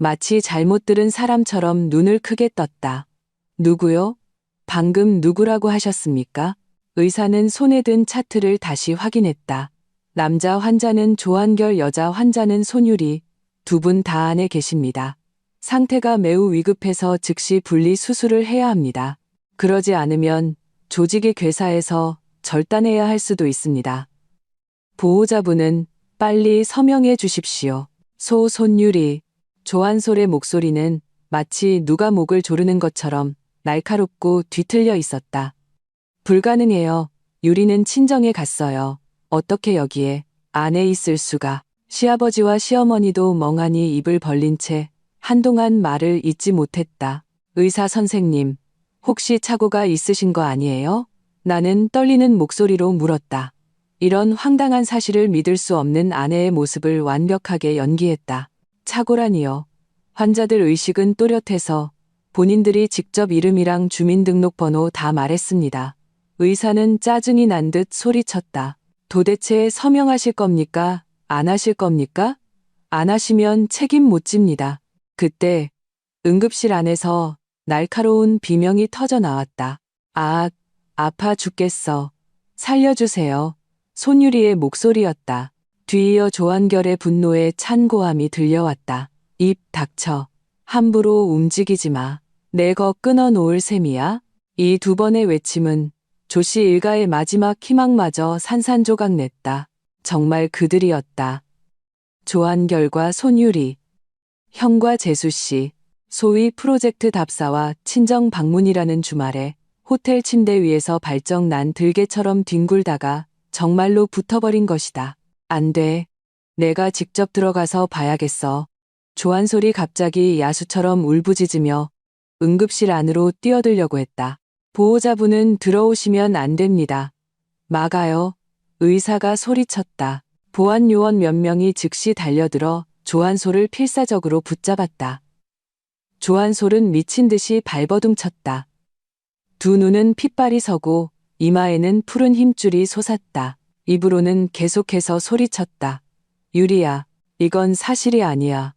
마치 잘못 들은 사람처럼 눈을 크게 떴다. 누구요? 방금 누구라고 하셨습니까? 의사는 손에 든 차트를 다시 확인했다. 남자 환자는 조한결, 여자 환자는 손유리, 두 분 다 안에 계십니다. 상태가 매우 위급해서 즉시 분리 수술을 해야 합니다. 그러지 않으면 조직이 괴사해서 절단해야 할 수도 있습니다. 보호자분은 빨리 서명해 주십시오. 손유리. 조한솔의 목소리는 마치 누가 목을 조르는 것처럼 날카롭고 뒤틀려 있었다. 불가능해요. 유리는 친정에 갔어요. 어떻게 여기에 안에 있을 수가. 시아버지와 시어머니도 멍하니 입을 벌린 채 한동안 말을 잇지 못했다. 의사 선생님, 혹시 착오가 있으신 거 아니에요? 나는 떨리는 목소리로 물었다. 이런 황당한 사실을 믿을 수 없는 아내의 모습을 완벽하게 연기했다. 착오라니요. 환자들 의식은 또렷해서 본인들이 직접 이름이랑 주민등록번호 다 말했습니다. 의사는 짜증이 난 듯 소리쳤다. 도대체 서명하실 겁니까? 안 하실 겁니까? 안 하시면 책임 못 집니다. 그때 응급실 안에서 날카로운 비명이 터져 나왔다. 아, 아파 죽겠어. 살려주세요. 손유리의 목소리였다. 뒤이어 조한결의 분노에 찬 고함이 들려왔다. 입 닥쳐. 함부로 움직이지 마. 내 거 끊어 놓을 셈이야? 이 두 번의 외침은 조씨 일가의 마지막 희망마저 산산조각 냈다. 정말 그들이었다. 조한결과 손유리. 형과 재수씨. 소위 프로젝트 답사와 친정 방문이라는 주말에 호텔 침대 위에서 발정 난 들개처럼 뒹굴다가 정말로 붙어버린 것이다. 안 돼. 내가 직접 들어가서 봐야겠어. 조한솔이 갑자기 야수처럼 울부짖으며 응급실 안으로 뛰어들려고 했다. 보호자분은 들어오시면 안 됩니다. 막아요. 의사가 소리쳤다. 보안 요원 몇 명이 즉시 달려들어 조한솔을 필사적으로 붙잡았다. 조한솔은 미친 듯이 발버둥 쳤다. 두 눈은 핏발이 서고 이마에는 푸른 힘줄이 솟았다. 입으로는 계속해서 소리쳤다. 유리야, 이건 사실이 아니야.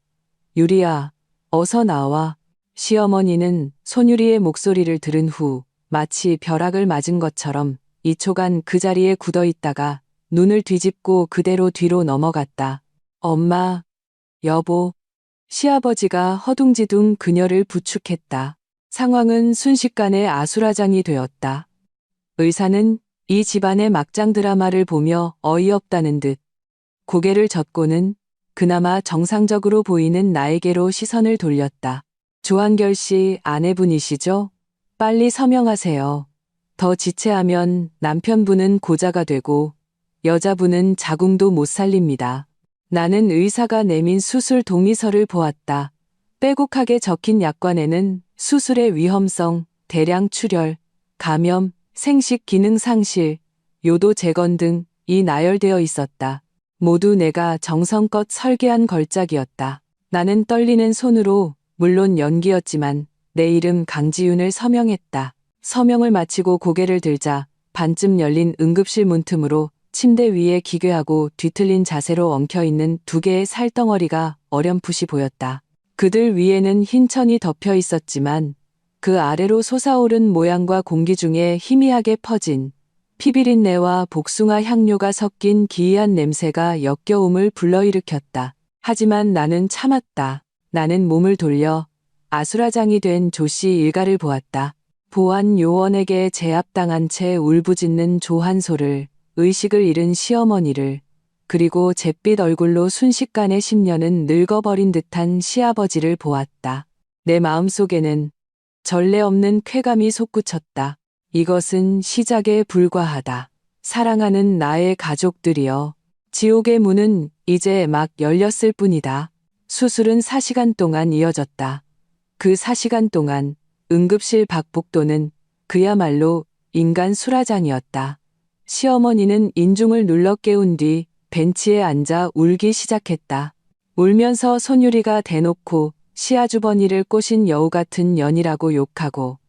유리야, 어서 나와. 시어머니는 손유리의 목소리를 들은 후 마치 벼락을 맞은 것처럼 2초간 그 자리에 굳어 있다가 눈을 뒤집고 그대로 뒤로 넘어갔다. 엄마, 여보. 시아버지가 허둥지둥 그녀를 부축했다. 상황은 순식간에 아수라장이 되었다. 의사는 이 집안의 막장 드라마를 보며 어이없다는 듯 고개를 젓고는 그나마 정상적으로 보이는 나에게로 시선을 돌렸다. 조한결 씨 아내분이시죠? 빨리 서명하세요. 더 지체하면 남편분은 고자가 되고 여자분은 자궁도 못 살립니다. 나는 의사가 내민 수술 동의서를 보았다. 빼곡하게 적힌 약관에는 수술의 위험성, 대량 출혈, 감염, 생식 기능 상실, 요도 재건 등이 나열되어 있었다. 모두 내가 정성껏 설계한 걸작이었다. 나는 떨리는 손으로, 물론 연기였지만 내 이름 강지윤을 서명했다. 서명을 마치고 고개를 들자 반쯤 열린 응급실 문틈으로 침대 위에 기괴하고 뒤틀린 자세로 엉켜있는 2개의 살덩어리가 어렴풋이 보였다. 그들 위에는 흰 천이 덮여 있었지만 그 아래로 솟아오른 모양과 공기 중에 희미하게 퍼진 피비린내와 복숭아 향료가 섞인 기이한 냄새가 역겨움을 불러일으켰다. 하지만 나는 참았다. 나는 몸을 돌려 아수라장이 된 조씨 일가를 보았다. 보안 요원에게 제압당한 채 울부짖는 조한소를, 의식을 잃은 시어머니를, 그리고 잿빛 얼굴로 순식간에 10년은 늙어버린 듯한 시아버지를 보았다. 내 마음속에는 전례 없는 쾌감이 솟구쳤다. 이것은 시작에 불과하다. 사랑하는 나의 가족들이여. 지옥의 문은 이제 막 열렸을 뿐이다. 수술은 4시간 동안 이어졌다. 그 4시간 동안 응급실 밖 복도는 그야말로 인간 수라장이었다. 시어머니는 인중을 눌러 깨운 뒤 벤치에 앉아 울기 시작했다. 울면서 손유리가 대놓고 시아주버니를 꼬신 여우 같은 년이라고 욕하고,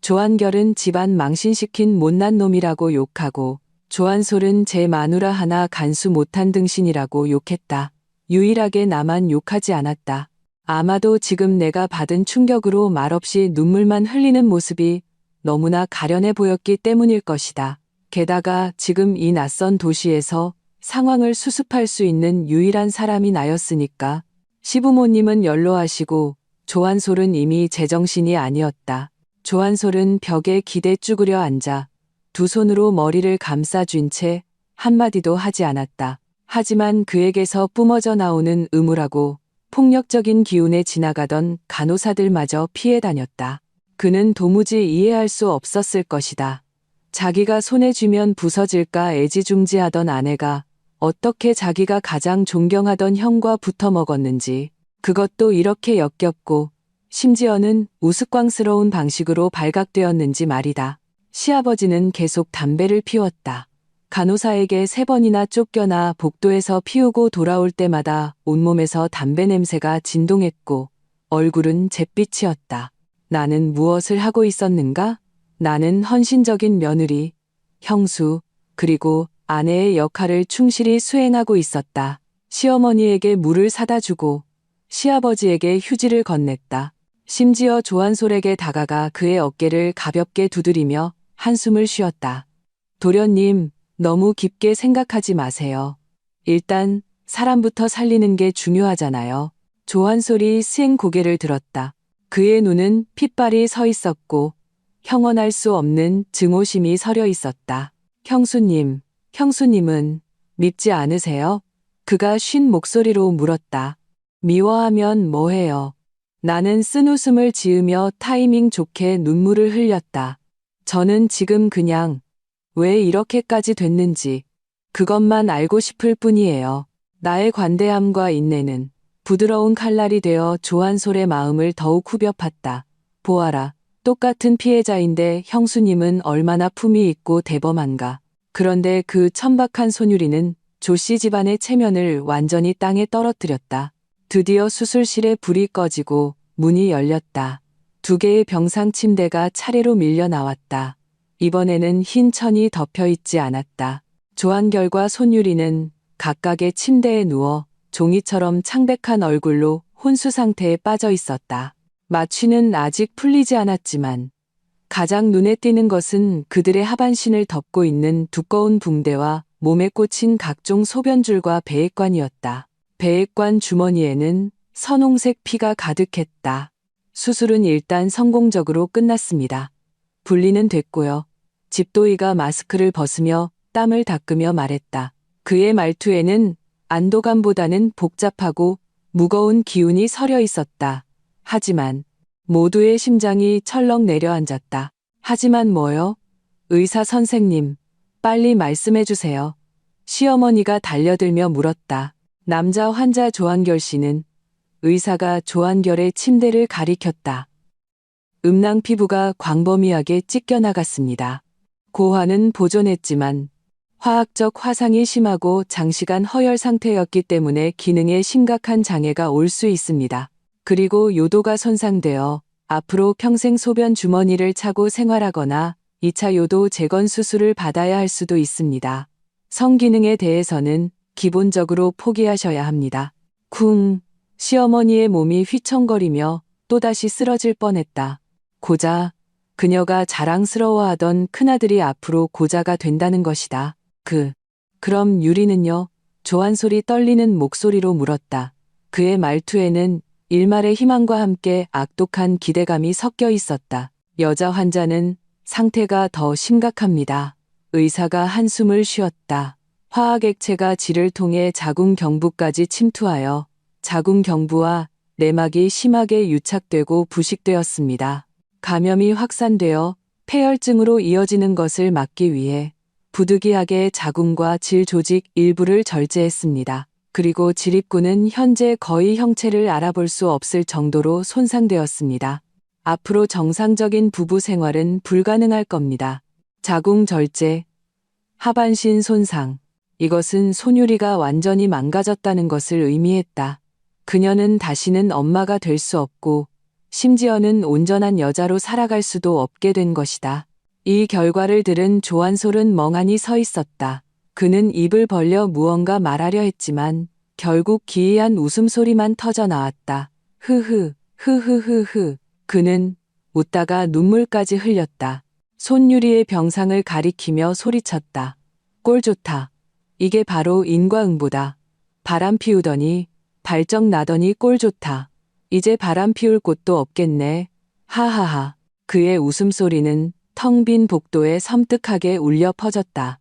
조한결은 집안 망신시킨 못난 놈이라고 욕하고, 조한솔은 제 마누라 하나 간수 못한 등신이라고 욕했다. 유일하게 나만 욕하지 않았다. 아마도 지금 내가 받은 충격으로 말없이 눈물만 흘리는 모습이 너무나 가련해 보였기 때문일 것이다. 게다가 지금 이 낯선 도시에서 상황을 수습할 수 있는 유일한 사람이 나였으니까. 시부모님은 연로하시고 조한솔은 이미 제정신이 아니었다. 조한솔은 벽에 기대 쭈그려 앉아 두 손으로 머리를 감싸쥔 채 한마디도 하지 않았다. 하지만 그에게서 뿜어져 나오는 음울하고 폭력적인 기운에 지나가던 간호사들마저 피해 다녔다. 그는 도무지 이해할 수 없었을 것이다. 자기가 손에 쥐면 부서질까 애지중지하던 아내가 어떻게 자기가 가장 존경하던 형과 붙어 먹었는지, 그것도 이렇게 역겹고 심지어는 우스꽝스러운 방식으로 발각되었는지 말이다. 시아버지는 계속 담배를 피웠다. 간호사에게 3번이나 쫓겨나 복도에서 피우고 돌아올 때마다 온몸에서 담배 냄새가 진동했고 얼굴은 잿빛이었다. 나는 무엇을 하고 있었는가? 나는 헌신적인 며느리, 형수, 그리고 아내의 역할을 충실히 수행하고 있었다. 시어머니에게 물을 사다 주고 시아버지에게 휴지를 건넸다. 심지어 조한솔에게 다가가 그의 어깨를 가볍게 두드리며 한숨을 쉬었다. 도련님, 너무 깊게 생각하지 마세요. 일단 사람부터 살리는 게 중요하잖아요. 조한솔이 쌩 고개를 들었다. 그의 눈은 핏발이 서 있었고 형언할 수 없는 증오심이 서려 있었다. 형수님은 밉지 않으세요? 그가 쉰 목소리로 물었다. 미워하면 뭐해요? 나는 쓴웃음을 지으며 타이밍 좋게 눈물을 흘렸다. 저는 지금 그냥 왜 이렇게까지 됐는지 그것만 알고 싶을 뿐이에요. 나의 관대함과 인내는 부드러운 칼날이 되어 조한솔의 마음을 더욱 후벼 팠다. 보아라, 똑같은 피해자인데 형수님은 얼마나 품이 있고 대범한가. 그런데 그 천박한 손유리는 조씨 집안의 체면을 완전히 땅에 떨어뜨렸다. 드디어 수술실에 불이 꺼지고 문이 열렸다. 2개의 병상 침대가 차례로 밀려 나왔다. 이번에는 흰 천이 덮여 있지 않았다. 조한결과 손유리는 각각의 침대에 누워 종이처럼 창백한 얼굴로 혼수 상태에 빠져 있었다. 마취는 아직 풀리지 않았지만 가장 눈에 띄는 것은 그들의 하반신을 덮고 있는 두꺼운 붕대와 몸에 꽂힌 각종 소변줄과 배액관이었다. 배액관 주머니에는 선홍색 피가 가득했다. 수술은 일단 성공적으로 끝났습니다. 분리는 됐고요. 집도이가 마스크를 벗으며 땀을 닦으며 말했다. 그의 말투에는 안도감보다는 복잡하고 무거운 기운이 서려 있었다. 하지만 모두의 심장이 철렁 내려앉았다. 하지만 뭐요? 의사 선생님, 빨리 말씀해 주세요. 시어머니가 달려들며 물었다. 남자 환자 조한결 씨는 의사가 조한결의 침대를 가리켰다. 음낭 피부가 광범위하게 찢겨나갔습니다. 고환은 보존했지만 화학적 화상이 심하고 장시간 허열 상태였기 때문에 기능에 심각한 장애가 올 수 있습니다. 그리고 요도가 손상되어 앞으로 평생 소변 주머니를 차고 생활하거나 2차 요도 재건 수술을 받아야 할 수도 있습니다. 성기능에 대해서는 기본적으로 포기하셔야 합니다. 쿵, 시어머니의 몸이 휘청거리며 또다시 쓰러질 뻔했다. 고자, 그녀가 자랑스러워하던 큰아들이 앞으로 고자가 된다는 것이다. 그럼 유리는요? 조한솔이 떨리는 목소리로 물었다. 그의 말투에는 일말의 희망과 함께 악독한 기대감이 섞여 있었다. 여자 환자는 상태가 더 심각합니다. 의사가 한숨을 쉬었다. 화학액체가 질을 통해 자궁경부까지 침투하여 자궁경부와 내막이 심하게 유착되고 부식되었습니다. 감염이 확산되어 폐혈증으로 이어지는 것을 막기 위해 부득이하게 자궁과 질 조직 일부를 절제했습니다. 그리고 질입구는 현재 거의 형체를 알아볼 수 없을 정도로 손상되었습니다. 앞으로 정상적인 부부 생활은 불가능할 겁니다. 자궁 절제, 하반신 손상. 이것은 손유리가 완전히 망가졌다는 것을 의미했다. 그녀는 다시는 엄마가 될 수 없고 심지어는 온전한 여자로 살아갈 수도 없게 된 것이다. 이 결과를 들은 조한솔은 멍하니 서 있었다. 그는 입을 벌려 무언가 말하려 했지만 결국 기이한 웃음소리만 터져 나왔다. 흐흐흐흐흐흐. 그는 웃다가 눈물까지 흘렸다. 손유리의 병상을 가리키며 소리쳤다. 꼴 좋다. 이게 바로 인과응보다. 바람 피우더니 발정 나더니 꼴 좋다. 이제 바람 피울 곳도 없겠네. 하하하. 그의 웃음소리는 텅 빈 복도에 섬뜩하게 울려 퍼졌다.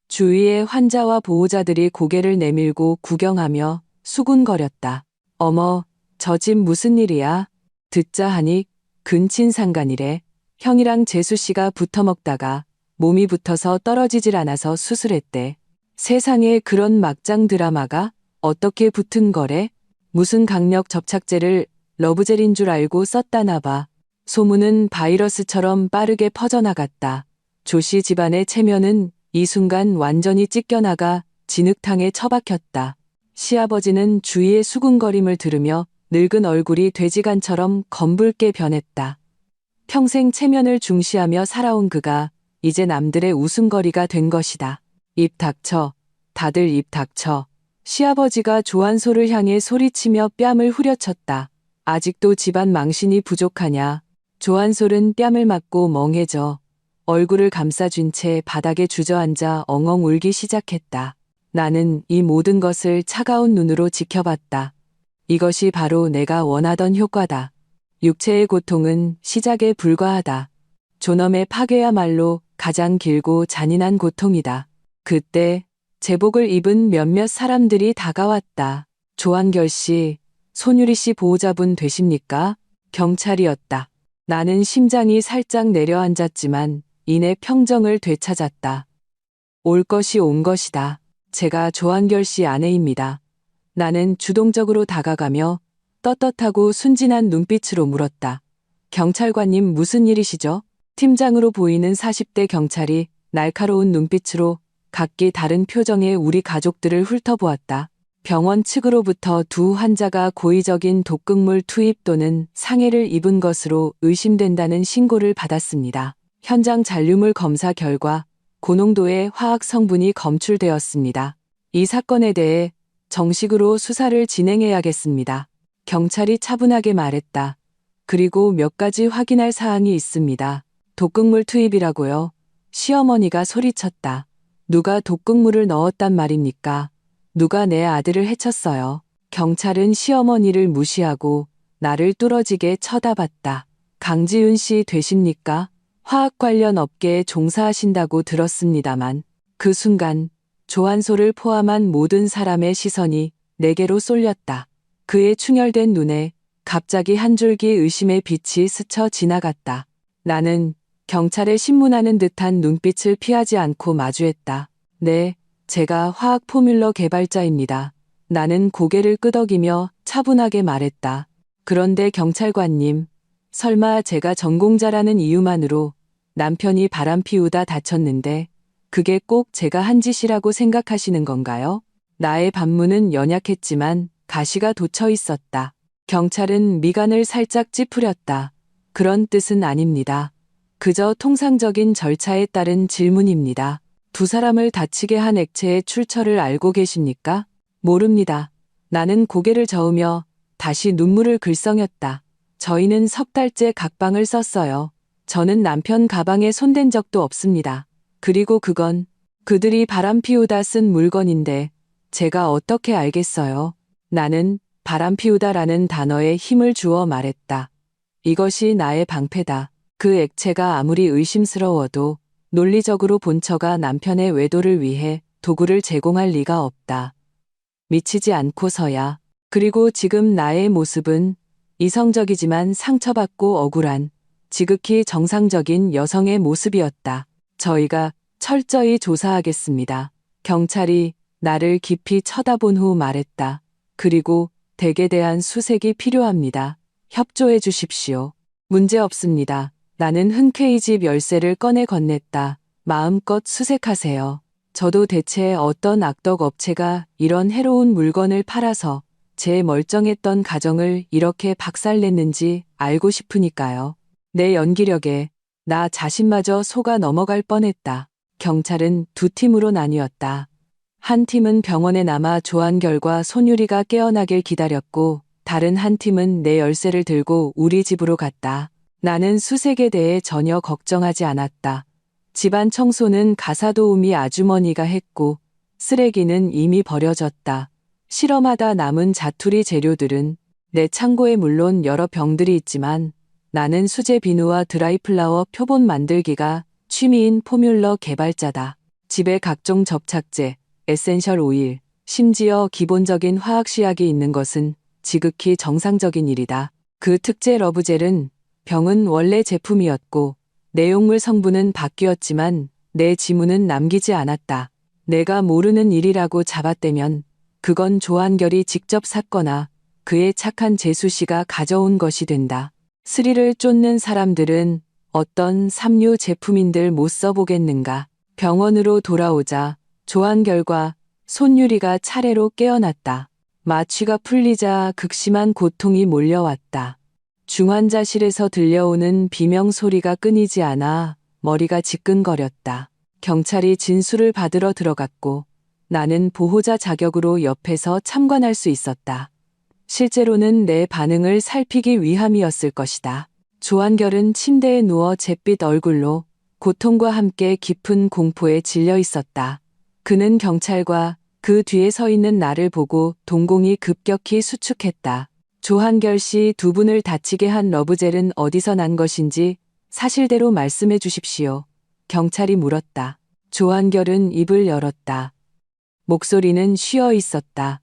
주위의 환자와 보호자들이 고개를 내밀고 구경하며 수군거렸다. 어머, 저 집 무슨 일이야? 듣자 하니 근친상간이래. 형이랑 재수씨가 붙어먹다가 몸이 붙어서 떨어지질 않아서 수술했대. 세상에 그런 막장 드라마가 어떻게 붙은 거래? 무슨 강력 접착제를 러브젤인 줄 알고 썼다나 봐. 소문은 바이러스처럼 빠르게 퍼져나갔다. 조씨 집안의 체면은 이 순간 완전히 찢겨나가 진흙탕에 처박혔다. 시아버지는 주위의 수군거림을 들으며 늙은 얼굴이 돼지간처럼 검붉게 변했다. 평생 체면을 중시하며 살아온 그가 이제 남들의 웃음거리가 된 것이다. 입 닥쳐. 다들 입 닥쳐. 시아버지가 조한솔을 향해 소리치며 뺨을 후려쳤다. 아직도 집안 망신이 부족하냐. 조한솔은 뺨을 맞고 멍해져 얼굴을 감싸쥔 채 바닥에 주저앉아 엉엉 울기 시작했다. 나는 이 모든 것을 차가운 눈으로 지켜봤다. 이것이 바로 내가 원하던 효과다. 육체의 고통은 시작에 불과하다. 존엄의 파괴야말로 가장 길고 잔인한 고통이다. 그때 제복을 입은 몇몇 사람들이 다가왔다. 조한결 씨, 손유리 씨 보호자분 되십니까? 경찰이었다. 나는 심장이 살짝 내려앉았지만 이내 평정을 되찾았다. 올 것이 온 것이다. 제가 조한결 씨 아내입니다. 나는 주동적으로 다가가며 떳떳하고 순진한 눈빛으로 물었다. 경찰관님 무슨 일이시죠? 팀장으로 보이는 40대 경찰이 날카로운 눈빛으로 각기 다른 표정의 우리 가족들을 훑어보았다. 병원 측으로부터 두 환자가 고의적인 독극물 투입 또는 상해를 입은 것으로 의심된다는 신고를 받았습니다. 현장 잔류물 검사 결과 고농도의 화학 성분이 검출되었습니다. 이 사건에 대해 정식으로 수사를 진행해야겠습니다. 경찰이 차분하게 말했다. 그리고 몇 가지 확인할 사항이 있습니다. 독극물 투입이라고요? 시어머니가 소리쳤다. 누가 독극물을 넣었단 말입니까? 누가 내 아들을 해쳤어요? 경찰은 시어머니를 무시하고 나를 뚫어지게 쳐다봤다. 강지윤 씨 되십니까? 화학 관련 업계에 종사하신다고 들었습니다만 그 순간 조한소를 포함한 모든 사람의 시선이 내게로 쏠렸다. 그의 충혈된 눈에 갑자기 한 줄기 의심의 빛이 스쳐 지나갔다. 나는 경찰에 신문하는 듯한 눈빛을 피하지 않고 마주했다. 네, 제가 화학 포뮬러 개발자입니다. 나는 고개를 끄덕이며 차분하게 말했다. 그런데 경찰관님, 설마 제가 전공자라는 이유만으로 남편이 바람 피우다 다쳤는데 그게 꼭 제가 한 짓이라고 생각하시는 건가요? 나의 반문은 연약했지만 가시가 돋쳐 있었다. 경찰은 미간을 살짝 찌푸렸다. 그런 뜻은 아닙니다. 그저 통상적인 절차에 따른 질문입니다. 두 사람을 다치게 한 액체의 출처를 알고 계십니까? 모릅니다. 나는 고개를 저으며 다시 눈물을 글썽였다. 저희는 석 달째 각방을 썼어요. 저는 남편 가방에 손댄 적도 없습니다. 그리고 그건 그들이 바람 피우다 쓴 물건인데 제가 어떻게 알겠어요? 나는 바람 피우다라는 단어에 힘을 주어 말했다. 이것이 나의 방패다. 그 액체가 아무리 의심스러워도 논리적으로 본처가 남편의 외도를 위해 도구를 제공할 리가 없다. 미치지 않고서야. 그리고 지금 나의 모습은 이성적이지만 상처받고 억울한 지극히 정상적인 여성의 모습이었다. 저희가 철저히 조사하겠습니다. 경찰이 나를 깊이 쳐다본 후 말했다. 그리고 댁에 대한 수색이 필요합니다. 협조해 주십시오. 문제 없습니다. 나는 흔쾌히 집 열쇠를 꺼내 건넸다. 마음껏 수색하세요. 저도 대체 어떤 악덕 업체가 이런 해로운 물건을 팔아서 제 멀쩡했던 가정을 이렇게 박살냈는지 알고 싶으니까요. 내 연기력에 나 자신마저 속아 넘어갈 뻔했다. 경찰은 두 팀으로 나뉘었다. 한 팀은 병원에 남아 조한결과 손유리가 깨어나길 기다렸고 다른 한 팀은 내 열쇠를 들고 우리 집으로 갔다. 나는 수색에 대해 전혀 걱정하지 않았다. 집안 청소는 가사도우미 아주머니가 했고 쓰레기는 이미 버려졌다. 실험하다 남은 자투리 재료들은 내 창고에 물론 여러 병들이 있지만 나는 수제 비누와 드라이플라워 표본 만들기가 취미인 포뮬러 개발자다. 집에 각종 접착제, 에센셜 오일, 심지어 기본적인 화학시약이 있는 것은 지극히 정상적인 일이다. 그 특제 러브젤은 병은 원래 제품이었고 내용물 성분은 바뀌었지만 내 지문은 남기지 않았다. 내가 모르는 일이라고 잡아떼면 그건 조한결이 직접 샀거나 그의 착한 재수씨가 가져온 것이 된다. 스릴을 쫓는 사람들은 어떤 삼류 제품인들 못 써보겠는가. 병원으로 돌아오자 조한결과 손유리가 차례로 깨어났다. 마취가 풀리자 극심한 고통이 몰려왔다. 중환자실에서 들려오는 비명 소리가 끊이지 않아 머리가 지끈거렸다. 경찰이 진술을 받으러 들어갔고 나는 보호자 자격으로 옆에서 참관할 수 있었다. 실제로는 내 반응을 살피기 위함이었을 것이다. 조한결은 침대에 누워 잿빛 얼굴로 고통과 함께 깊은 공포에 질려 있었다. 그는 경찰과 그 뒤에 서 있는 나를 보고 동공이 급격히 수축했다. 조한결 씨 두 분을 다치게 한 러브젤은 어디서 난 것인지 사실대로 말씀해 주십시오. 경찰이 물었다. 조한결은 입을 열었다. 목소리는 쉬어 있었다.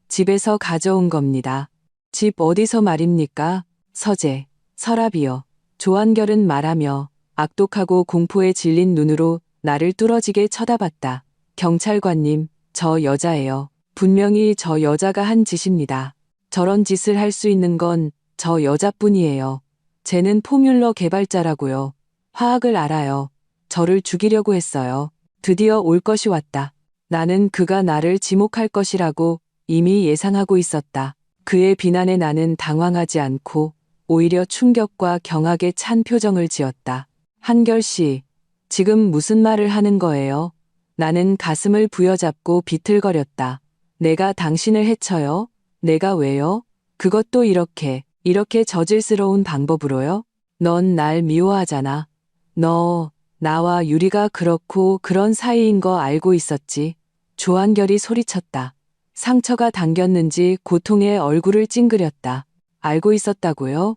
집에서 가져온 겁니다. 집 어디서 말입니까? 서재, 서랍이요. 조한결은 말하며 악독하고 공포에 질린 눈으로 나를 뚫어지게 쳐다봤다. 경찰관님, 저 여자예요. 분명히 저 여자가 한 짓입니다. 저런 짓을 할 수 있는 건 저 여자뿐이에요. 쟤는 포뮬러 개발자라고요. 화학을 알아요. 저를 죽이려고 했어요. 드디어 올 것이 왔다. 나는 그가 나를 지목할 것이라고 이미 예상하고 있었다. 그의 비난에 나는 당황하지 않고 오히려 충격과 경악에 찬 표정을 지었다. 한결 씨, 지금 무슨 말을 하는 거예요? 나는 가슴을 부여잡고 비틀거렸다. 내가 당신을 해쳐요? 내가 왜요? 그것도 이렇게 저질스러운 방법으로요? 넌 날 미워하잖아. 너, 나와 유리가 그렇고 그런 사이인 거 알고 있었지. 조한결이 소리쳤다. 상처가 당겼는지 고통에 얼굴을 찡그렸다. 알고 있었다고요?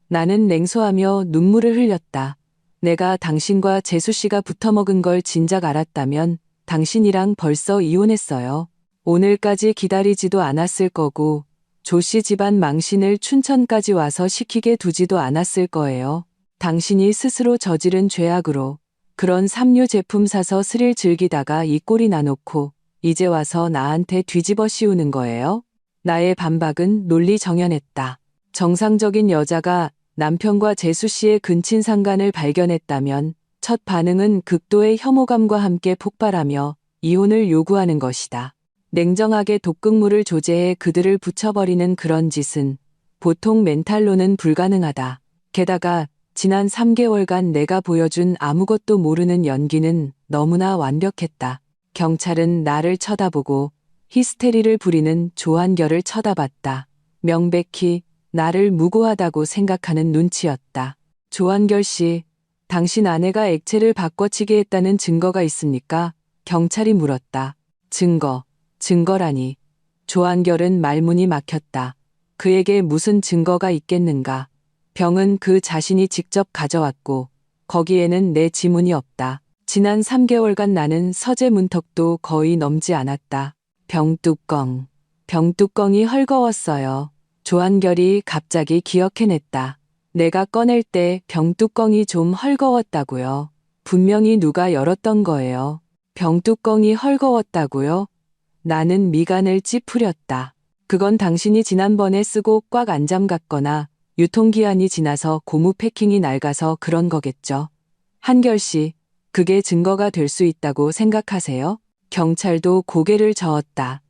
나는 냉소하며 눈물을 흘렸다. 내가 당신과 재수 씨가 붙어먹은 걸 진작 알았다면 당신이랑 벌써 이혼했어요. 오늘까지 기다리지도 않았을 거고 조 씨 집안 망신을 춘천까지 와서 시키게 두지도 않았을 거예요. 당신이 스스로 저지른 죄악으로 그런 삼류 제품 사서 스릴 즐기다가 이 꼴이 나놓고 이제 와서 나한테 뒤집어 씌우는 거예요? 나의 반박은 논리정연했다. 정상적인 여자가 남편과 재수 씨의 근친상간을 발견했다면 첫 반응은 극도의 혐오감과 함께 폭발하며 이혼을 요구하는 것이다. 냉정하게 독극물을 조제해 그들을 붙여버리는 그런 짓은 보통 멘탈로는 불가능하다. 게다가 지난 3개월간 내가 보여준 아무것도 모르는 연기는 너무나 완벽했다. 경찰은 나를 쳐다보고 히스테리를 부리는 조한결을 쳐다봤다. 명백히 나를 무고하다고 생각하는 눈치였다. 조한결 씨, 당신 아내가 액체를 바꿔치게 했다는 증거가 있습니까? 경찰이 물었다. 증거라니. 조한결은 말문이 막혔다. 그에게 무슨 증거가 있겠는가. 병은 그 자신이 직접 가져왔고 거기에는 내 지문이 없다. 지난 3개월간 나는 서재 문턱도 거의 넘지 않았다. 병뚜껑이 헐거웠어요. 조한결이 갑자기 기억해냈다. 내가 꺼낼 때 병뚜껑이 좀 헐거웠다고요. 분명히 누가 열었던 거예요. 병뚜껑이 헐거웠다고요? 나는 미간을 찌푸렸다. 그건 당신이 지난번에 쓰고 꽉 안 잠갔거나 유통기한이 지나서 고무 패킹이 낡아서 그런 거겠죠. 한결 씨, 그게 증거가 될 수 있다고 생각하세요? 경찰도 고개를 저었다.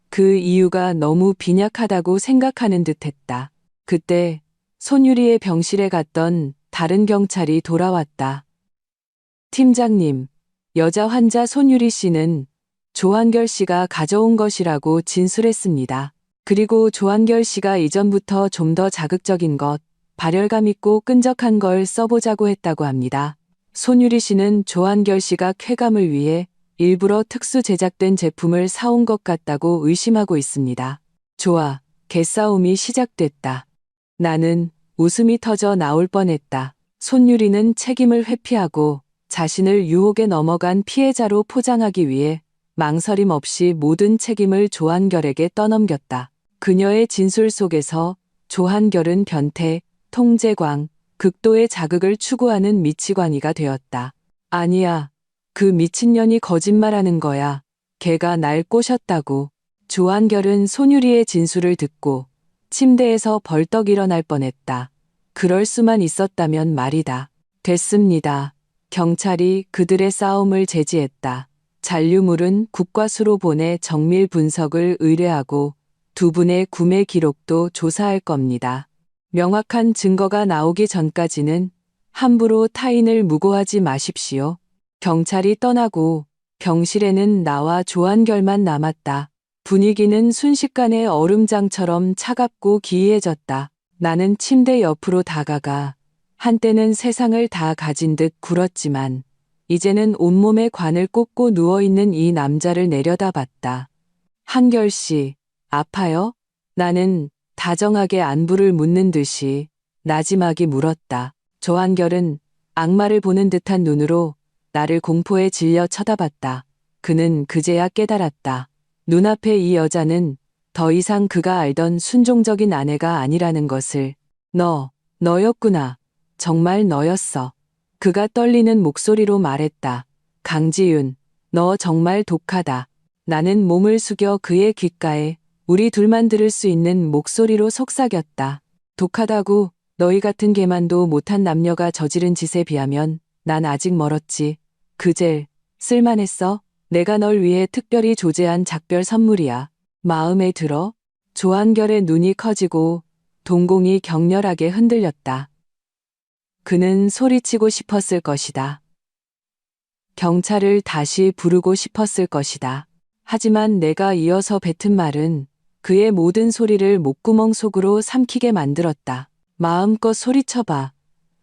그 이유가 너무 빈약하다고 생각하는 듯했다. 그때 손유리의 병실에 갔던 다른 경찰이 돌아왔다. 팀장님, 여자 환자 손유리 씨는 조한결 씨가 가져온 것이라고 진술했습니다. 그리고 조한결 씨가 이전부터 좀 더 자극적인 것, 발열감 있고 끈적한 걸 써보자고 했다고 합니다. 손유리 씨는 조한결 씨가 쾌감을 위해 일부러 특수 제작된 제품을 사온 것 같다고 의심하고 있습니다. 좋아, 개싸움이 시작됐다. 나는 웃음이 터져 나올 뻔했다. 손유리는 책임을 회피하고 자신을 유혹에 넘어간 피해자로 포장하기 위해 망설임 없이 모든 책임을 조한결에게 떠넘겼다. 그녀의 진술 속에서 조한결은 변태, 통제광, 극도의 자극을 추구하는 미치광이가 되었다. 아니야. 그 미친년이 거짓말하는 거야. 걔가 날 꼬셨다고. 조한결은 손유리의 진술을 듣고 침대에서 벌떡 일어날 뻔했다. 그럴 수만 있었다면 말이다. 됐습니다. 경찰이 그들의 싸움을 제지했다. 잔류물은 국과수로 보내 정밀 분석을 의뢰하고 두 분의 구매 기록도 조사할 겁니다. 명확한 증거가 나오기 전까지는 함부로 타인을 무고하지 마십시오. 경찰이 떠나고 병실에는 나와 조한결만 남았다. 분위기는 순식간에 얼음장처럼 차갑고 기이해졌다. 나는 침대 옆으로 다가가 한때는 세상을 다 가진 듯 굴었지만 이제는 온몸에 관을 꽂고 누워있는 이 남자를 내려다봤다. 한결 씨, 아파요? 나는 다정하게 안부를 묻는 듯이 나지막이 물었다. 조한결은 악마를 보는 듯한 눈으로 나를 공포에 질려 쳐다봤다. 그는 그제야 깨달았다. 눈앞에 이 여자는 더 이상 그가 알던 순종적인 아내가 아니라는 것을. 너였구나. 정말 너였어. 그가 떨리는 목소리로 말했다. 강지윤, 너 정말 독하다. 나는 몸을 숙여 그의 귓가에 우리 둘만 들을 수 있는 목소리로 속삭였다. 독하다고? 너희 같은 개만도 못한 남녀가 저지른 짓에 비하면 난 아직 멀었지. 그 젤, 쓸만했어? 내가 널 위해 특별히 조제한 작별 선물이야. 마음에 들어? 조한결의 눈이 커지고 동공이 격렬하게 흔들렸다. 그는 소리치고 싶었을 것이다. 경찰을 다시 부르고 싶었을 것이다. 하지만 내가 이어서 뱉은 말은 그의 모든 소리를 목구멍 속으로 삼키게 만들었다. 마음껏 소리쳐봐.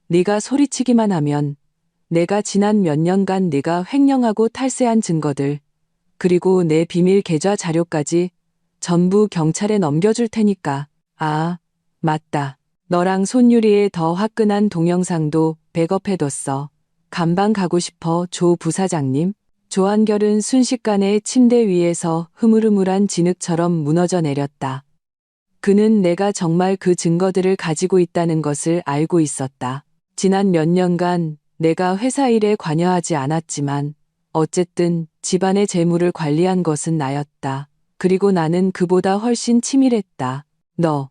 네가 소리치기만 하면 내가 지난 몇 년간 네가 횡령하고 탈세한 증거들, 그리고 내 비밀 계좌 자료까지 전부 경찰에 넘겨줄 테니까. 아, 맞다. 너랑 손유리의 더 화끈한 동영상도 백업해뒀어. 감방 가고 싶어, 조 부사장님? 조한결은 순식간에 침대 위에서 흐물흐물한 진흙처럼 무너져 내렸다. 그는 내가 정말 그 증거들을 가지고 있다는 것을 알고 있었다. 지난 몇 년간 내가 회사 일에 관여하지 않았지만 어쨌든 집안의 재물을 관리한 것은 나였다. 그리고 나는 그보다 훨씬 치밀했다. 너,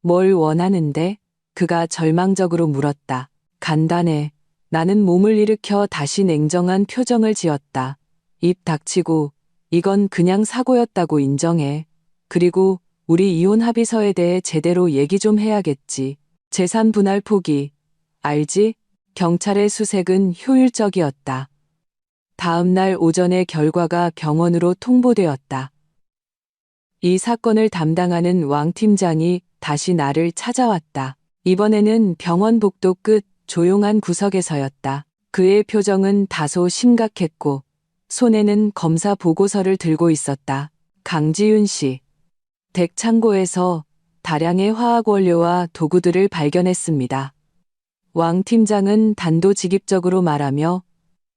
뭘 원하는데? 그가 절망적으로 물었다. 간단해. 나는 몸을 일으켜 다시 냉정한 표정을 지었다. 입 닥치고 이건 그냥 사고였다고 인정해. 그리고 우리 이혼 합의서에 대해 제대로 얘기 좀 해야겠지. 재산 분할 포기. 알지? 경찰의 수색은 효율적이었다. 다음 날 오전에 결과가 병원으로 통보되었다. 이 사건을 담당하는 왕 팀장이 다시 나를 찾아왔다. 이번에는 병원 복도 끝 조용한 구석에서였다. 그의 표정은 다소 심각했고 손에는 검사 보고서를 들고 있었다. 강지윤 씨. 댁 창고에서 다량의 화학 원료와 도구들을 발견했습니다. 왕 팀장은 단도직입적으로 말하며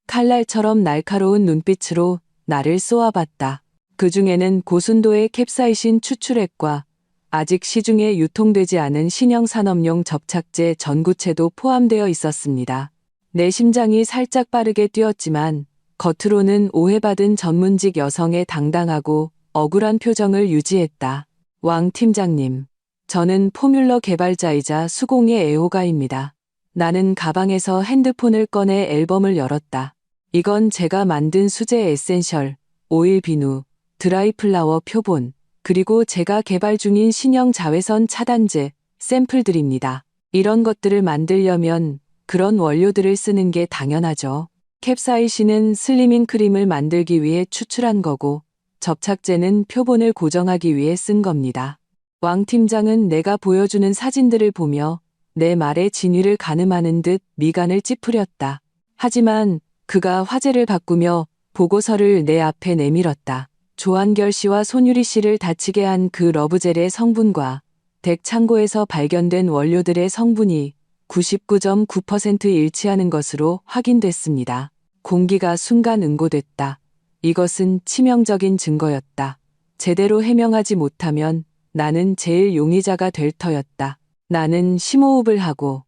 칼날처럼 날카로운 눈빛으로 나를 쏘아봤다. 그 중에는 고순도의 캡사이신 추출액과 아직 시중에 유통되지 않은 신형 산업용 접착제 전구체도 포함되어 있었습니다. 내 심장이 살짝 빠르게 뛰었지만 겉으로는 오해받은 전문직 여성의 당당하고 억울한 표정을 유지했다. 왕 팀장님, 저는 포뮬러 개발자이자 수공예 애호가입니다. 나는 가방에서 핸드폰을 꺼내 앨범을 열었다. 이건 제가 만든 수제 에센셜, 오일 비누, 드라이 플라워 표본, 그리고 제가 개발 중인 신형 자외선 차단제, 샘플들입니다. 이런 것들을 만들려면 그런 원료들을 쓰는 게 당연하죠. 캡사이신은 슬리밍 크림을 만들기 위해 추출한 거고, 접착제는 표본을 고정하기 위해 쓴 겁니다. 왕 팀장은 내가 보여주는 사진들을 보며 내 말의 진위를 가늠하는 듯 미간을 찌푸렸다. 하지만 그가 화제를 바꾸며 보고서를 내 앞에 내밀었다. 조한결 씨와 손유리 씨를 다치게 한 그 러브젤의 성분과 댁 창고에서 발견된 원료들의 성분이 99.9% 일치하는 것으로 확인됐습니다. 공기가 순간 응고됐다. 이것은 치명적인 증거였다. 제대로 해명하지 못하면 나는 제일 용의자가 될 터였다. 나는 심호흡을 하고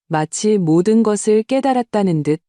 마치 모든 것을 깨달았다는 듯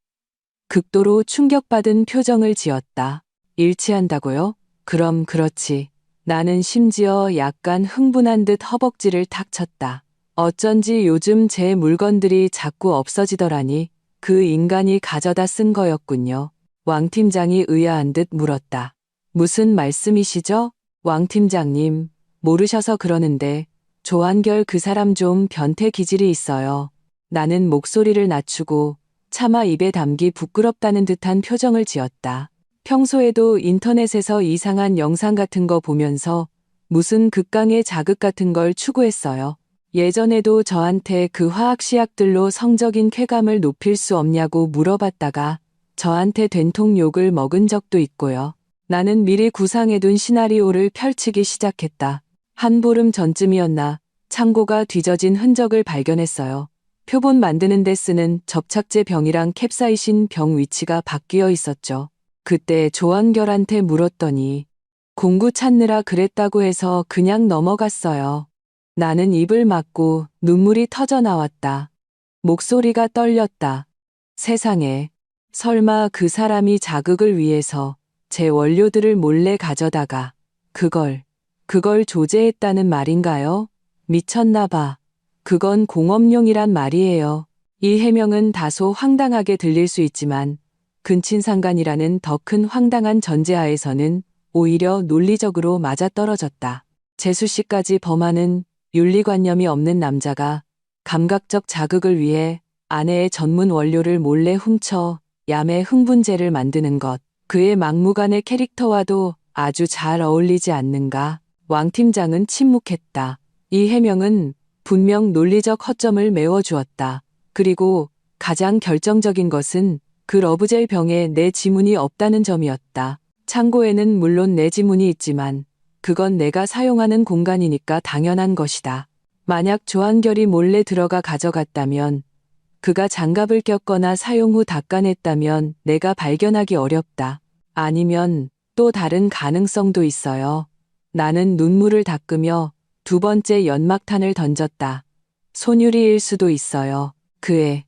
극도로 충격받은 표정을 지었다. 일치한다고요? 그럼 그렇지. 나는 심지어 약간 흥분한 듯 허벅지를 탁 쳤다. 어쩐지 요즘 제 물건들이 자꾸 없어지더라니. 그 인간이 가져다 쓴 거였군요. 왕 팀장이 의아한 듯 물었다. 무슨 말씀이시죠? 왕 팀장님, 모르셔서 그러는데 조한결 그 사람 좀 변태 기질이 있어요. 나는 목소리를 낮추고 차마 입에 담기 부끄럽다는 듯한 표정을 지었다. 평소에도 인터넷에서 이상한 영상 같은 거 보면서 무슨 극강의 자극 같은 걸 추구했어요. 예전에도 저한테 그 화학시약들로 성적인 쾌감을 높일 수 없냐고 물어봤다가 저한테 된통 욕을 먹은 적도 있고요. 나는 미리 구상해둔 시나리오를 펼치기 시작했다. 한 보름 전쯤이었나 창고가 뒤져진 흔적을 발견했어요. 표본 만드는 데 쓰는 접착제 병이랑 캡사이신 병 위치가 바뀌어 있었죠. 그때 조한결한테 물었더니 공구 찾느라 그랬다고 해서 그냥 넘어갔어요. 나는 입을 막고 눈물이 터져 나왔다. 목소리가 떨렸다. 세상에, 설마 그 사람이 자극을 위해서 제 원료들을 몰래 가져다가 그걸 조제했다는 말인가요? 미쳤나 봐. 그건 공업용이란 말이에요. 이 해명은 다소 황당하게 들릴 수 있지만 근친상간이라는 더 큰 황당한 전제하에서는 오히려 논리적으로 맞아떨어졌다. 재수 씨까지 범하는 윤리관념이 없는 남자가 감각적 자극을 위해 아내의 전문 원료를 몰래 훔쳐 얌의 흥분제를 만드는 것. 그의 막무가내 캐릭터와도 아주 잘 어울리지 않는가. 왕 팀장은 침묵했다. 이 해명은 분명 논리적 허점을 메워주었다. 그리고 가장 결정적인 것은 그 러브젤 병에 내 지문이 없다는 점이었다. 창고에는 물론 내 지문이 있지만 그건 내가 사용하는 공간이니까 당연한 것이다. 만약 조한결이 몰래 들어가 가져갔다면, 그가 장갑을 꼈거나 사용 후 닦아냈다면 내가 발견하기 어렵다. 아니면 또 다른 가능성도 있어요. 나는 눈물을 닦으며 두 번째 연막탄을 던졌다. 손유리일 수도 있어요. 그애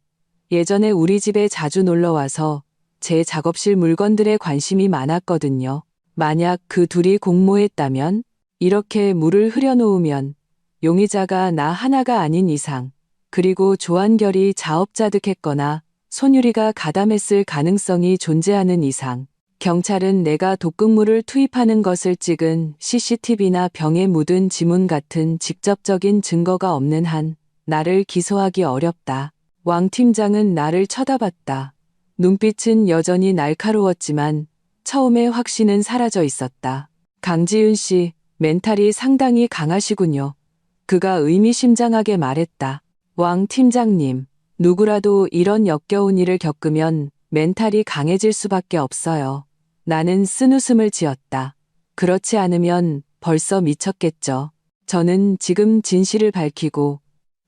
예전에 우리 집에 자주 놀러와서 제 작업실 물건들에 관심이 많았거든요. 만약 그 둘이 공모했다면, 이렇게 물을 흐려놓으면 용의자가 나 하나가 아닌 이상, 그리고 조한결이 자업자득했거나 손유리가 가담했을 가능성이 존재하는 이상, 경찰은 내가 독극물을 투입하는 것을 찍은 CCTV나 병에 묻은 지문 같은 직접적인 증거가 없는 한 나를 기소하기 어렵다. 왕 팀장은 나를 쳐다봤다. 눈빛은 여전히 날카로웠지만 처음의 확신은 사라져 있었다. 강지윤 씨, 멘탈이 상당히 강하시군요. 그가 의미심장하게 말했다. 왕 팀장님, 누구라도 이런 역겨운 일을 겪으면 멘탈이 강해질 수밖에 없어요. 나는 쓴웃음을 지었다. 그렇지 않으면 벌써 미쳤겠죠. 저는 지금 진실을 밝히고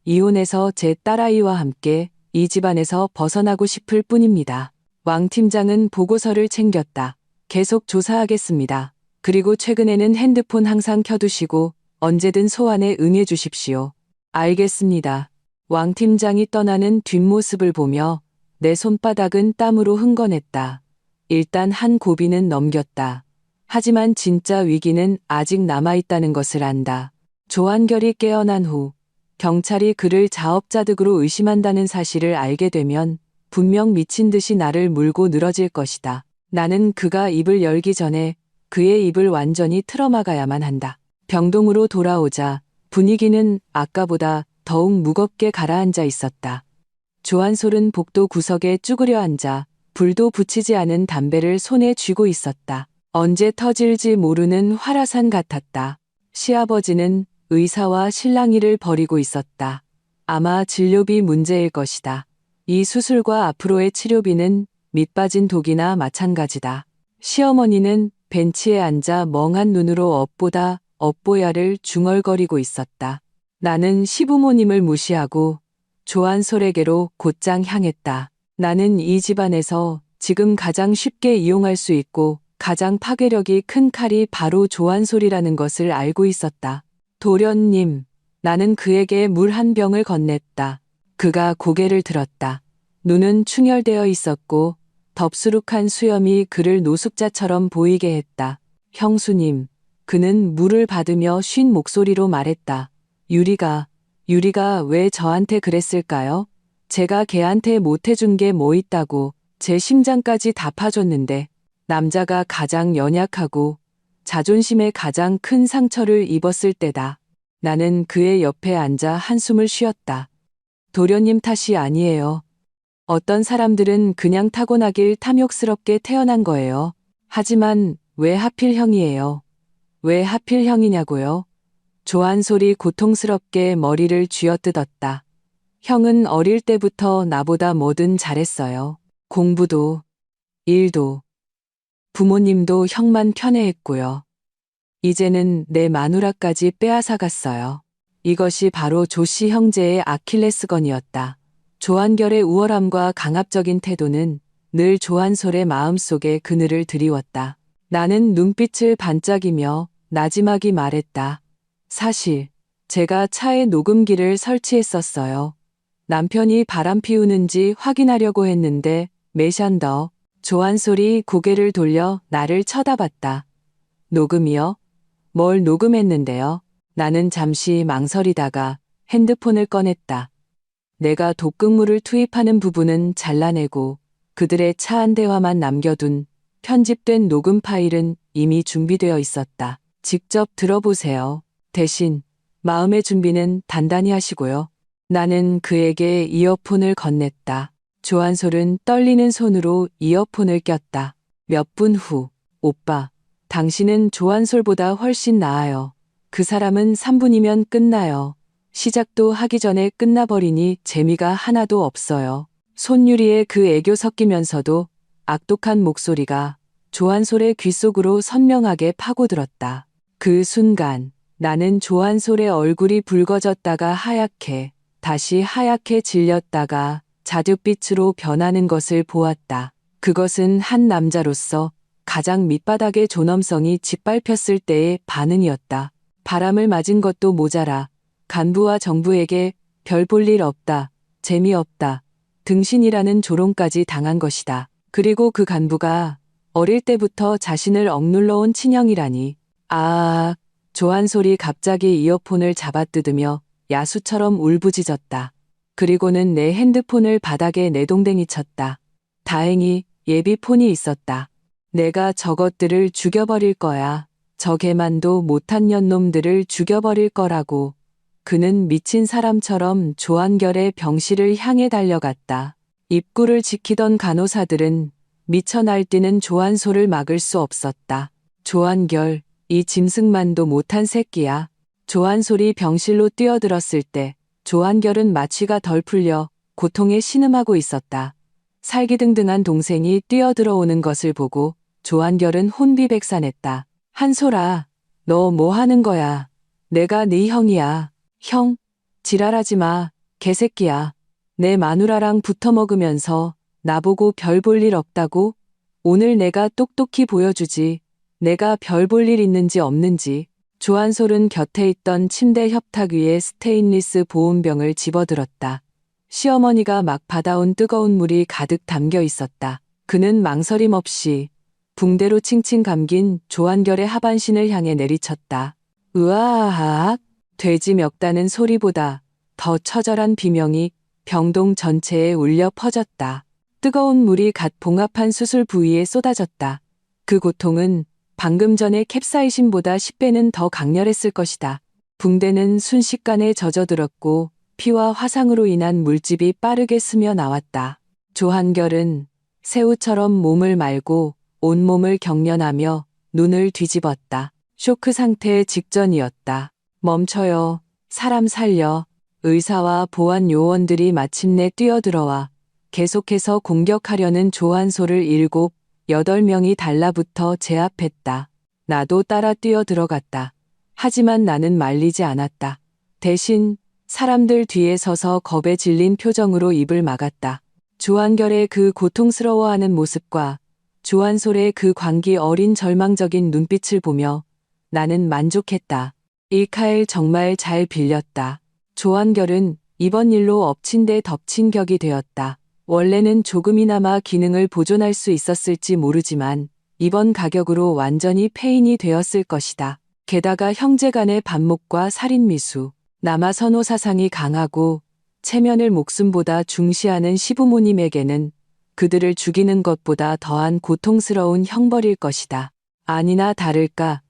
이혼해서 제 딸아이와 함께 이 집안에서 벗어나고 싶을 뿐입니다. 왕 팀장은 보고서를 챙겼다. 계속 조사하겠습니다. 그리고 최근에는 핸드폰 항상 켜두시고 언제든 소환에 응해 주십시오. 알겠습니다. 왕 팀장이 떠나는 뒷모습을 보며 내 손바닥은 땀으로 흥건했다. 일단 한 고비는 넘겼다. 하지만 진짜 위기는 아직 남아있다는 것을 안다. 조한결이 깨어난 후 경찰이 그를 자업자득으로 의심한다는 사실을 알게 되면 분명 미친 듯이 나를 물고 늘어질 것이다. 나는 그가 입을 열기 전에 그의 입을 완전히 틀어막아야만 한다. 병동으로 돌아오자 분위기는 아까보다 더욱 무겁게 가라앉아 있었다. 조한솔은 복도 구석에 쭈그려 앉아 불도 붙이지 않은 담배를 손에 쥐고 있었다. 언제 터질지 모르는 화라산 같았다. 시아버지는 의사와 실랑이를 벌이고 있었다. 아마 진료비 문제일 것이다. 이 수술과 앞으로의 치료비는 밑빠진 독이나 마찬가지다. 시어머니는 벤치에 앉아 멍한 눈으로 업보다 업보야를 중얼거리고 있었다. 나는 시부모님을 무시하고 조한솔에게로 곧장 향했다. 나는 이 집안에서 지금 가장 쉽게 이용할 수 있고 가장 파괴력이 큰 칼이 바로 조한솔이라는 것을 알고 있었다. 도련님, 나는 그에게 물 한 병을 건넸다. 그가 고개를 들었다. 눈은 충혈되어 있었고 덥수룩한 수염이 그를 노숙자처럼 보이게 했다. 형수님, 그는 물을 받으며 쉰 목소리로 말했다. 유리가 왜 저한테 그랬을까요? 제가 걔한테 못해준 게 뭐 있다고 제 심장까지 다 파줬는데, 남자가 가장 연약하고 자존심에 가장 큰 상처를 입었을 때다. 나는 그의 옆에 앉아 한숨을 쉬었다. 도련님 탓이 아니에요. 어떤 사람들은 그냥 타고나길 탐욕스럽게 태어난 거예요. 하지만 왜 하필 형이에요? 왜 하필 형이냐고요? 조한솔이 고통스럽게 머리를 쥐어뜯었다. 형은 어릴 때부터 나보다 뭐든 잘했어요. 공부도, 일도. 부모님도 형만 편애했고요. 이제는 내 마누라까지 빼앗아갔어요. 이것이 바로 조씨 형제의 아킬레스건이었다. 조한결의 우월함과 강압적인 태도는 늘 조한솔의 마음속에 그늘을 드리웠다. 나는 눈빛을 반짝이며 나지막이 말했다. 사실 제가 차에 녹음기를 설치했었어요. 남편이 바람 피우는지 확인하려고 했는데 메샨더. 조한솔이 고개를 돌려 나를 쳐다봤다. 녹음이요? 뭘 녹음했는데요? 나는 잠시 망설이다가 핸드폰을 꺼냈다. 내가 독극물을 투입하는 부분은 잘라내고 그들의 차한 대화만 남겨둔 편집된 녹음 파일은 이미 준비되어 있었다. 직접 들어보세요. 대신 마음의 준비는 단단히 하시고요. 나는 그에게 이어폰을 건넸다. 조한솔은 떨리는 손으로 이어폰을 꼈다. 몇 분 후, 오빠, 당신은 조한솔보다 훨씬 나아요. 그 사람은 3분이면 끝나요. 시작도 하기 전에 끝나버리니 재미가 하나도 없어요. 손유리의 그 애교 섞이면서도 악독한 목소리가 조한솔의 귓속으로 선명하게 파고들었다. 그 순간 나는 조한솔의 얼굴이 붉어졌다가 하얗게, 다시 하얗게 질렸다가 자줏빛으로 변하는 것을 보았다. 그것은 한 남자로서 가장 밑바닥의 존엄성이 짓밟혔을 때의 반응이었다. 바람을 맞은 것도 모자라 간부와 정부에게 별 볼 일 없다, 재미없다, 등신이라는 조롱까지 당한 것이다. 그리고 그 간부가 어릴 때부터 자신을 억눌러온 친형이라니. 아, 조한솔이 갑자기 이어폰을 잡아뜯으며 야수처럼 울부짖었다. 그리고는 내 핸드폰을 바닥에 내동댕이 쳤다. 다행히 예비폰이 있었다. 내가 저것들을 죽여버릴 거야. 저 개만도 못한 년놈들을 죽여버릴 거라고. 그는 미친 사람처럼 조한결의 병실을 향해 달려갔다. 입구를 지키던 간호사들은 미쳐 날뛰는 조한솔을 막을 수 없었다. 조한결, 이 짐승만도 못한 새끼야. 조한솔이 병실로 뛰어들었을 때 조한결은 마취가 덜 풀려 고통에 신음하고 있었다. 살기등등한 동생이 뛰어들어오는 것을 보고 조한결은 혼비백산했다. 한솔아, 너 뭐 하는 거야? 내가 네 형이야. 형? 지랄하지 마, 개새끼야. 내 마누라랑 붙어 먹으면서 나보고 별 볼 일 없다고? 오늘 내가 똑똑히 보여주지. 내가 별 볼 일 있는지 없는지. 조한솔은 곁에 있던 침대 협탁 위에 스테인리스 보온병을 집어들었다. 시어머니가 막 받아온 뜨거운 물이 가득 담겨 있었다. 그는 망설임 없이 붕대로 칭칭 감긴 조한결의 하반신을 향해 내리쳤다. 으아악! 돼지 멱다는 소리보다 더 처절한 비명이 병동 전체에 울려 퍼졌다. 뜨거운 물이 갓 봉합한 수술 부위에 쏟아졌다. 그 고통은 방금 전의 캡사이신보다 10배는 더 강렬했을 것이다. 붕대는 순식간에 젖어들었고 피와 화상으로 인한 물집이 빠르게 스며 나왔다. 조한결은 새우처럼 몸을 말고 온몸을 경련하며 눈을 뒤집었다. 쇼크 상태 직전이었다. 멈춰요. 사람 살려. 의사와 보안 요원들이 마침내 뛰어들어와 계속해서 공격하려는 조한솔을 7, 8명이 달라붙어 제압했다. 나도 따라 뛰어들어갔다. 하지만 나는 말리지 않았다. 대신 사람들 뒤에 서서 겁에 질린 표정으로 입을 막았다. 조한결의 그 고통스러워하는 모습과 조한솔의 그 광기 어린 절망적인 눈빛을 보며 나는 만족했다. 이 칼 정말 잘 빌렸다. 조한결은 이번 일로 엎친 데 덮친 격이 되었다. 원래는 조금이나마 기능을 보존할 수 있었을지 모르지만 이번 가격으로 완전히 폐인이 되었을 것이다. 게다가 형제간의 반목과 살인미수, 남아선호 사상이 강하고 체면을 목숨보다 중시하는 시부모님에게는 그들을 죽이는 것보다 더한 고통스러운 형벌일 것이다. 아니나 다를까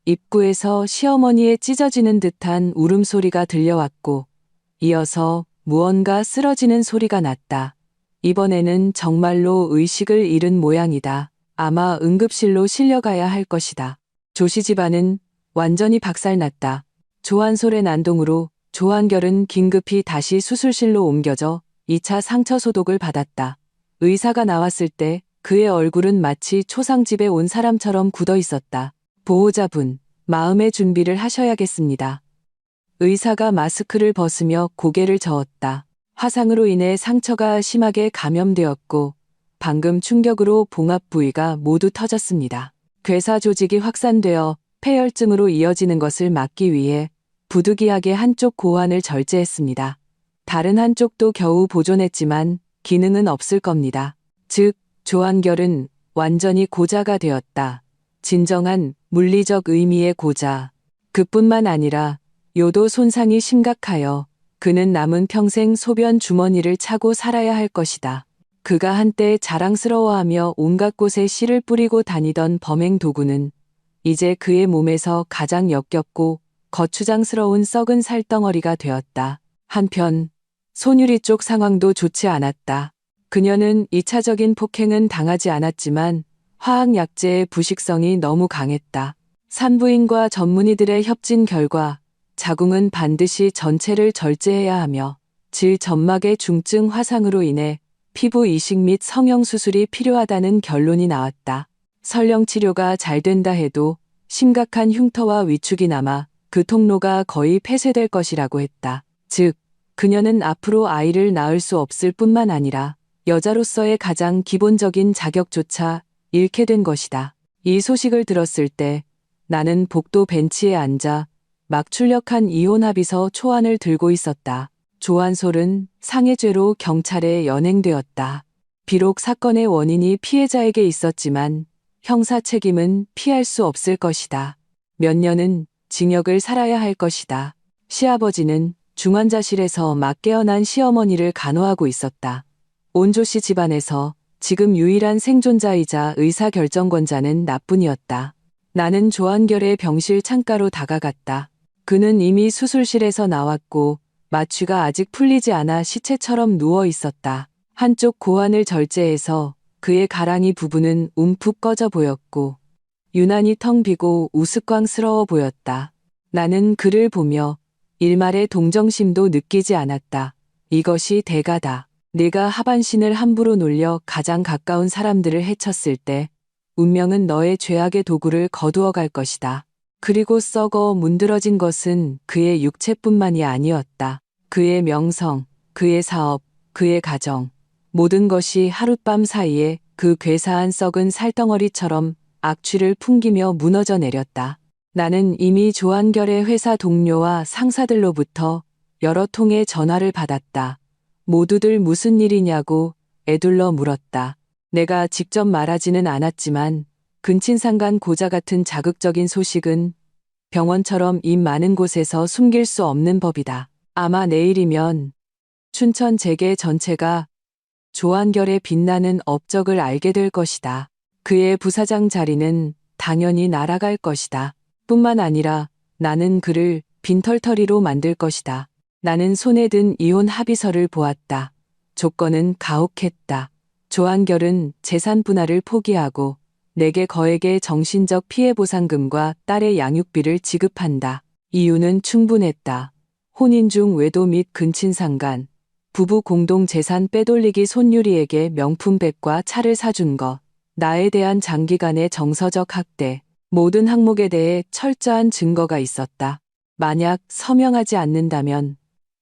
입구에서 시어머니의 찢어지는 듯한 울음소리가 들려왔고 이어서 무언가 쓰러지는 소리가 났다. 이번에는 정말로 의식을 잃은 모양이다. 아마 응급실로 실려가야 할 것이다. 조씨 집안은 완전히 박살났다. 조한솔의 난동으로 조한결은 긴급히 다시 수술실로 옮겨져 2차 상처 소독을 받았다. 의사가 나왔을 때 그의 얼굴은 마치 초상집에 온 사람처럼 굳어 있었다. 보호자분, 마음의 준비를 하셔야겠습니다. 의사가 마스크를 벗으며 고개를 저었다. 화상으로 인해 상처가 심하게 감염되었고 방금 충격으로 봉합 부위가 모두 터졌습니다. 괴사 조직이 확산되어 폐혈증으로 이어지는 것을 막기 위해 부득이하게 한쪽 고환을 절제했습니다. 다른 한쪽도 겨우 보존했지만 기능은 없을 겁니다. 즉, 조한결은 완전히 고자가 되었다. 진정한 물리적 의미의 고자. 그뿐만 아니라 요도 손상이 심각하여 그는 남은 평생 소변 주머니를 차고 살아야 할 것이다. 그가 한때 자랑스러워하며 온갖 곳에 씨를 뿌리고 다니던 범행 도구는 이제 그의 몸에서 가장 역겹고 거추장스러운 썩은 살덩어리가 되었다. 한편 손유리 쪽 상황도 좋지 않았다. 그녀는 2차적인 폭행은 당하지 않았지만 화학약제의 부식성이 너무 강했다. 산부인과 전문의들의 협진 결과 자궁은 반드시 전체를 절제해야 하며 질점막의 중증 화상으로 인해 피부 이식 및 성형수술이 필요하다는 결론이 나왔다. 설령 치료가 잘 된다 해도 심각한 흉터와 위축이 남아 그 통로가 거의 폐쇄될 것이라고 했다. 즉, 그녀는 앞으로 아이를 낳을 수 없을 뿐만 아니라 여자로서의 가장 기본적인 자격조차 잃게 된 것이다. 이 소식을 들었을 때 나는 복도 벤치에 앉아 막 출력한 이혼 합의서 초안을 들고 있었다. 조한솔은 상해죄로 경찰에 연행되었다. 비록 사건의 원인이 피해자에게 있었지만 형사 책임은 피할 수 없을 것이다. 몇 년은 징역을 살아야 할 것이다. 시아버지는 중환자실에서 막 깨어난 시어머니를 간호하고 있었다. 온조 씨 집안에서 지금 유일한 생존자이자 의사결정권자는 나뿐이었다. 나는 조한결의 병실 창가로 다가갔다. 그는 이미 수술실에서 나왔고 마취가 아직 풀리지 않아 시체처럼 누워 있었다. 한쪽 고환을 절제해서 그의 가랑이 부분은 움푹 꺼져 보였고 유난히 텅 비고 우스꽝스러워 보였다. 나는 그를 보며 일말의 동정심도 느끼지 않았다. 이것이 대가다. 네가 하반신을 함부로 놀려 가장 가까운 사람들을 해쳤을 때 운명은 너의 죄악의 도구를 거두어 갈 것이다. 그리고 썩어 문드러진 것은 그의 육체뿐만이 아니었다. 그의 명성, 그의 사업, 그의 가정, 모든 것이 하룻밤 사이에 그 괴사한 썩은 살덩어리처럼 악취를 풍기며 무너져 내렸다. 나는 이미 조한결의 회사 동료와 상사들로부터 여러 통의 전화를 받았다. 모두들 무슨 일이냐고 애둘러 물었다. 내가 직접 말하지는 않았지만 근친상간 고자 같은 자극적인 소식은 병원처럼 입 많은 곳에서 숨길 수 없는 법이다. 아마 내일이면 춘천 재계 전체가 조한결의 빛나는 업적을 알게 될 것이다. 그의 부사장 자리는 당연히 날아갈 것이다. 뿐만 아니라 나는 그를 빈털터리로 만들 것이다. 나는 손에 든 이혼 합의서를 보았다. 조건은 가혹했다. 조한결은 재산 분할을 포기하고 내게 거액의 정신적 피해 보상금과 딸의 양육비를 지급한다. 이유는 충분했다. 혼인 중 외도 및 근친상간, 부부 공동 재산 빼돌리기 손유리에게 명품백과 차를 사준 것, 나에 대한 장기간의 정서적 학대, 모든 항목에 대해 철저한 증거가 있었다. 만약 서명하지 않는다면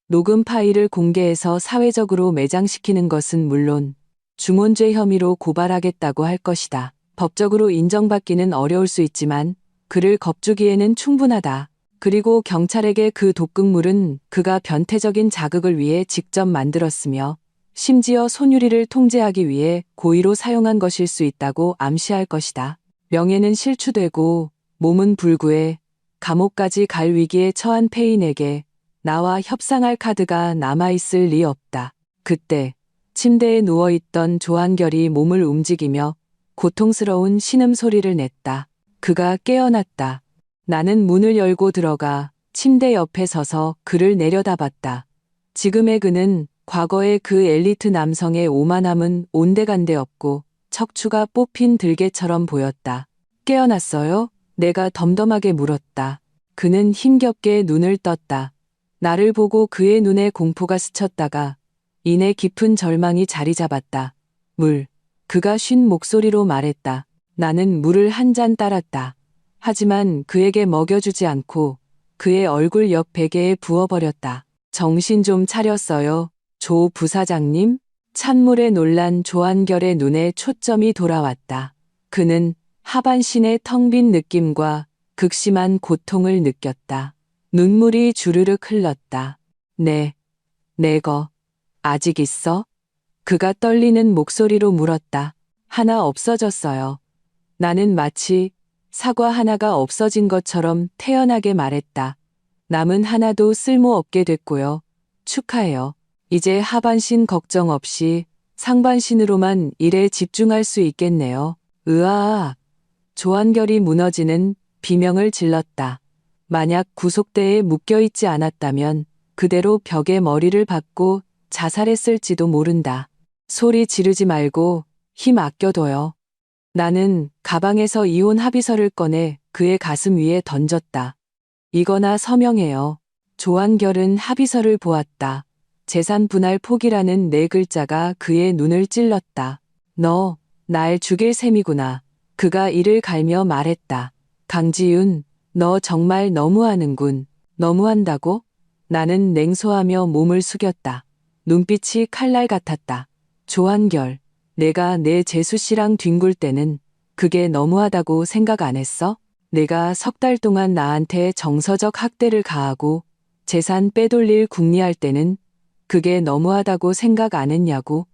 녹음 파일을 공개해서 사회적으로 매장시키는 것은 물론 중혼죄 혐의로 고발하겠다고 할 것이다. 법적으로 인정받기는 어려울 수 있지만 그를 겁주기에는 충분하다. 그리고 경찰에게 그 독극물은 그가 변태적인 자극을 위해 직접 만들었으며 심지어 손유리를 통제하기 위해 고의로 사용한 것일 수 있다고 암시할 것이다. 명예는 실추되고 몸은 불구해 감옥까지 갈 위기에 처한 페인에게 나와 협상할 카드가 남아있을 리 없다. 그때 침대에 누워있던 조한결이 몸을 움직이며 고통스러운 신음소리를 냈다. 그가 깨어났다. 나는 문을 열고 들어가 침대 옆에 서서 그를 내려다봤다. 지금의 그는 과거의 그 엘리트 남성의 오만함은 온데간데 없고 척추가 뽑힌 들개처럼 보였다. 깨어났어요? 내가 덤덤하게 물었다. 그는 힘겹게 눈을 떴다. 나를 보고 그의 눈에 공포가 스쳤다가 이내 깊은 절망이 자리 잡았다. 물. 그가 쉰 목소리로 말했다. 나는 물을 한 잔 따랐다. 하지만 그에게 먹여주지 않고 그의 얼굴 옆 베개에 부어버렸다. 정신 좀 차렸어요, 조 부사장님? 찬물에 놀란 조한결의 눈에 초점이 돌아왔다. 그는 하반신의 텅 빈 느낌과 극심한 고통을 느꼈다. 눈물이 주르륵 흘렀다. 내 거 아직 있어? 그가 떨리는 목소리로 물었다. 하나 없어졌어요. 나는 마치 사과 하나가 없어진 것처럼 태연하게 말했다. 남은 하나도 쓸모없게 됐고요. 축하해요. 이제 하반신 걱정 없이 상반신으로만 일에 집중할 수 있겠네요. 으아. 조한결이 무너지는 비명을 질렀다. 만약 구속대에 묶여있지 않았다면 그대로 벽에 머리를 박고 자살했을지도 모른다. 소리 지르지 말고 힘 아껴둬요. 나는 가방에서 이혼 합의서를 꺼내 그의 가슴 위에 던졌다. 이거나 서명해요. 조한결은 합의서를 보았다. 재산 분할 포기라는 네 글자가 그의 눈을 찔렀다. 너, 날 죽일 셈이구나. 그가 이를 갈며 말했다. 강지윤, 너 정말 너무하는군. 너무한다고? 나는 냉소하며 몸을 숙였다. 눈빛이 칼날 같았다. 조한결, 내가 내 재수 씨랑 뒹굴 때는 그게 너무하다고 생각 안 했어? 내가 석 달 동안 나한테 정서적 학대를 가하고 재산 빼돌릴 궁리할 때는 그게 너무하다고 생각 안 했냐고?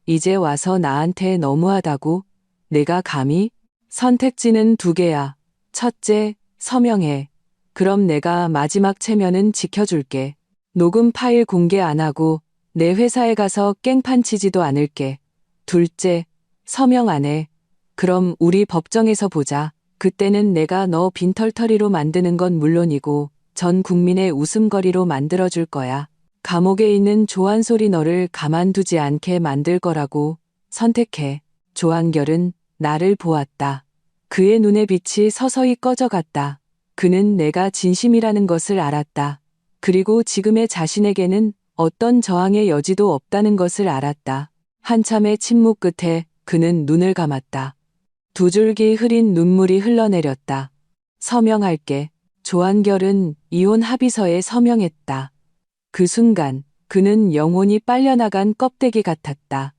이제 와서 나한테 너무하다고? 내가 감히? 선택지는 두 개야. 첫째, 서명해. 그럼 내가 마지막 체면은 지켜줄게. 녹음 파일 공개 안 하고 내 회사에 가서 깽판 치지도 않을게. 둘째, 서명 안 해. 그럼 우리 법정에서 보자. 그때는 내가 너 빈털터리로 만드는 건 물론이고 전 국민의 웃음거리로 만들어줄 거야. 감옥에 있는 조한솔이 너를 가만두지 않게 만들 거라고. 선택해. 조한결은 나를 보았다. 그의 눈의 빛이 서서히 꺼져갔다. 그는 내가 진심이라는 것을 알았다. 그리고 지금의 자신에게는 어떤 저항의 여지도 없다는 것을 알았다. 한참의 침묵 끝에 그는 눈을 감았다. 두 줄기 흐린 눈물이 흘러내렸다. 서명할게. 조한결은 이혼 합의서에 서명했다. 그 순간 그는 영혼이 빨려나간 껍데기 같았다.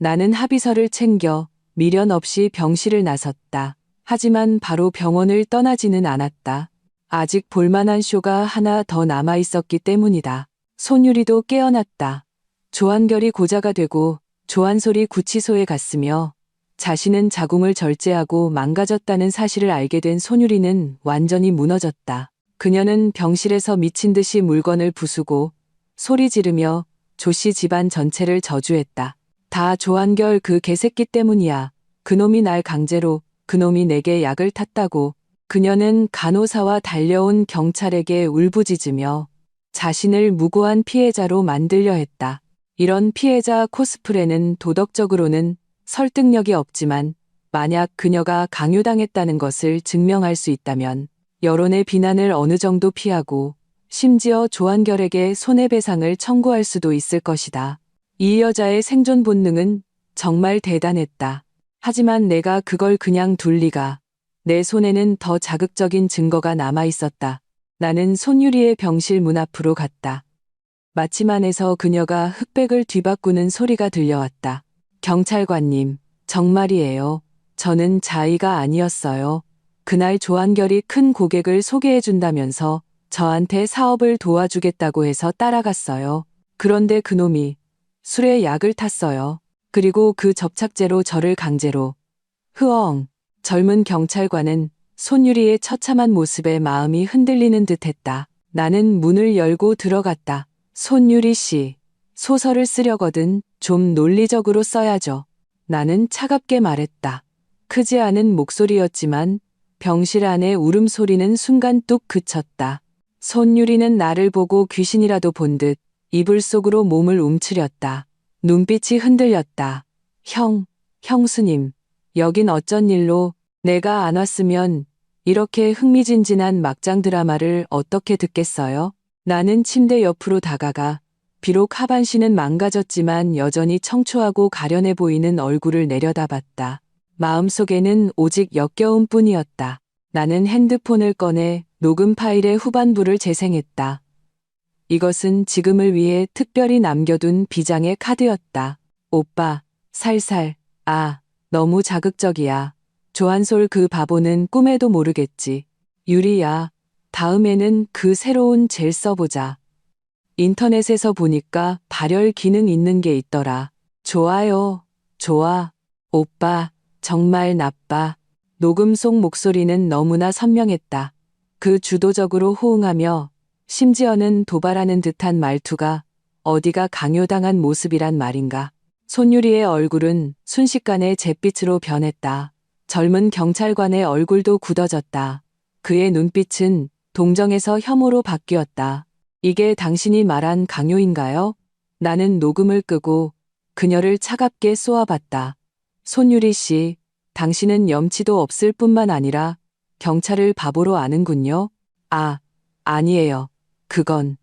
나는 합의서를 챙겨 미련 없이 병실을 나섰다. 하지만 바로 병원을 떠나지는 않았다. 아직 볼만한 쇼가 하나 더 남아 있었기 때문이다. 손유리도 깨어났다. 조한결이 고자가 되고 조한솔이 구치소에 갔으며 자신은 자궁을 절제하고 망가졌다는 사실을 알게 된 손유리는 완전히 무너졌다. 그녀는 병실에서 미친 듯이 물건을 부수고 소리 지르며 조씨 집안 전체를 저주했다. 다 조한결 그 개새끼 때문이야. 그놈이 날 강제로, 그놈이 내게 약을 탔다고. 그녀는 간호사와 달려온 경찰에게 울부짖으며 자신을 무고한 피해자로 만들려 했다. 이런 피해자 코스프레는 도덕적으로는 설득력이 없지만 만약 그녀가 강요당했다는 것을 증명할 수 있다면 여론의 비난을 어느 정도 피하고 심지어 조한결에게 손해배상을 청구할 수도 있을 것이다. 이 여자의 생존 본능은 정말 대단했다. 하지만 내가 그걸 그냥 둘 리가. 내 손에는 더 자극적인 증거가 남아 있었다. 나는 손유리의 병실 문 앞으로 갔다. 마침 안에서 그녀가 흑백을 뒤바꾸는 소리가 들려왔다. 경찰관님, 정말이에요. 저는 자의가 아니었어요. 그날 조한결이 큰 고객을 소개해준다면서 저한테 사업을 도와주겠다고 해서 따라갔어요. 그런데 그놈이 술에 약을 탔어요. 그리고 그 접착제로 저를 강제로. 흐엉. 젊은 경찰관은 손유리의 처참한 모습에 마음이 흔들리는 듯했다. 나는 문을 열고 들어갔다. 손유리 씨, 소설을 쓰려거든 좀 논리적으로 써야죠. 나는 차갑게 말했다. 크지 않은 목소리였지만 병실 안의 울음소리는 순간 뚝 그쳤다. 손유리는 나를 보고 귀신이라도 본 듯 이불 속으로 몸을 움츠렸다. 눈빛이 흔들렸다. 형수님, 여긴 어쩐 일로? 내가 안 왔으면 이렇게 흥미진진한 막장 드라마를 어떻게 듣겠어요? 나는 침대 옆으로 다가가 비록 하반신은 망가졌지만 여전히 청초하고 가련해 보이는 얼굴을 내려다봤다. 마음속에는 오직 역겨움 뿐이었다. 나는 핸드폰을 꺼내 녹음 파일의 후반부를 재생했다. 이것은 지금을 위해 특별히 남겨둔 비장의 카드였다. 오빠, 살살. 아, 너무 자극적이야. 조한솔 그 바보는 꿈에도 모르겠지. 유리야, 다음에는 그 새로운 젤 써보자. 인터넷에서 보니까 발열 기능 있는 게 있더라. 좋아요. 좋아. 오빠, 정말 나빠. 녹음 속 목소리는 너무나 선명했다. 그 주도적으로 호응하며 심지어는 도발하는 듯한 말투가 어디가 강요당한 모습이란 말인가. 손유리의 얼굴은 순식간에 잿빛으로 변했다. 젊은 경찰관의 얼굴도 굳어졌다. 그의 눈빛은 동정에서 혐오로 바뀌었다. 이게 당신이 말한 강요인가요? 나는 녹음을 끄고 그녀를 차갑게 쏘아봤다. 손유리 씨, 당신은 염치도 없을 뿐만 아니라 경찰을 바보로 아는군요. 아, 아니에요. 그건.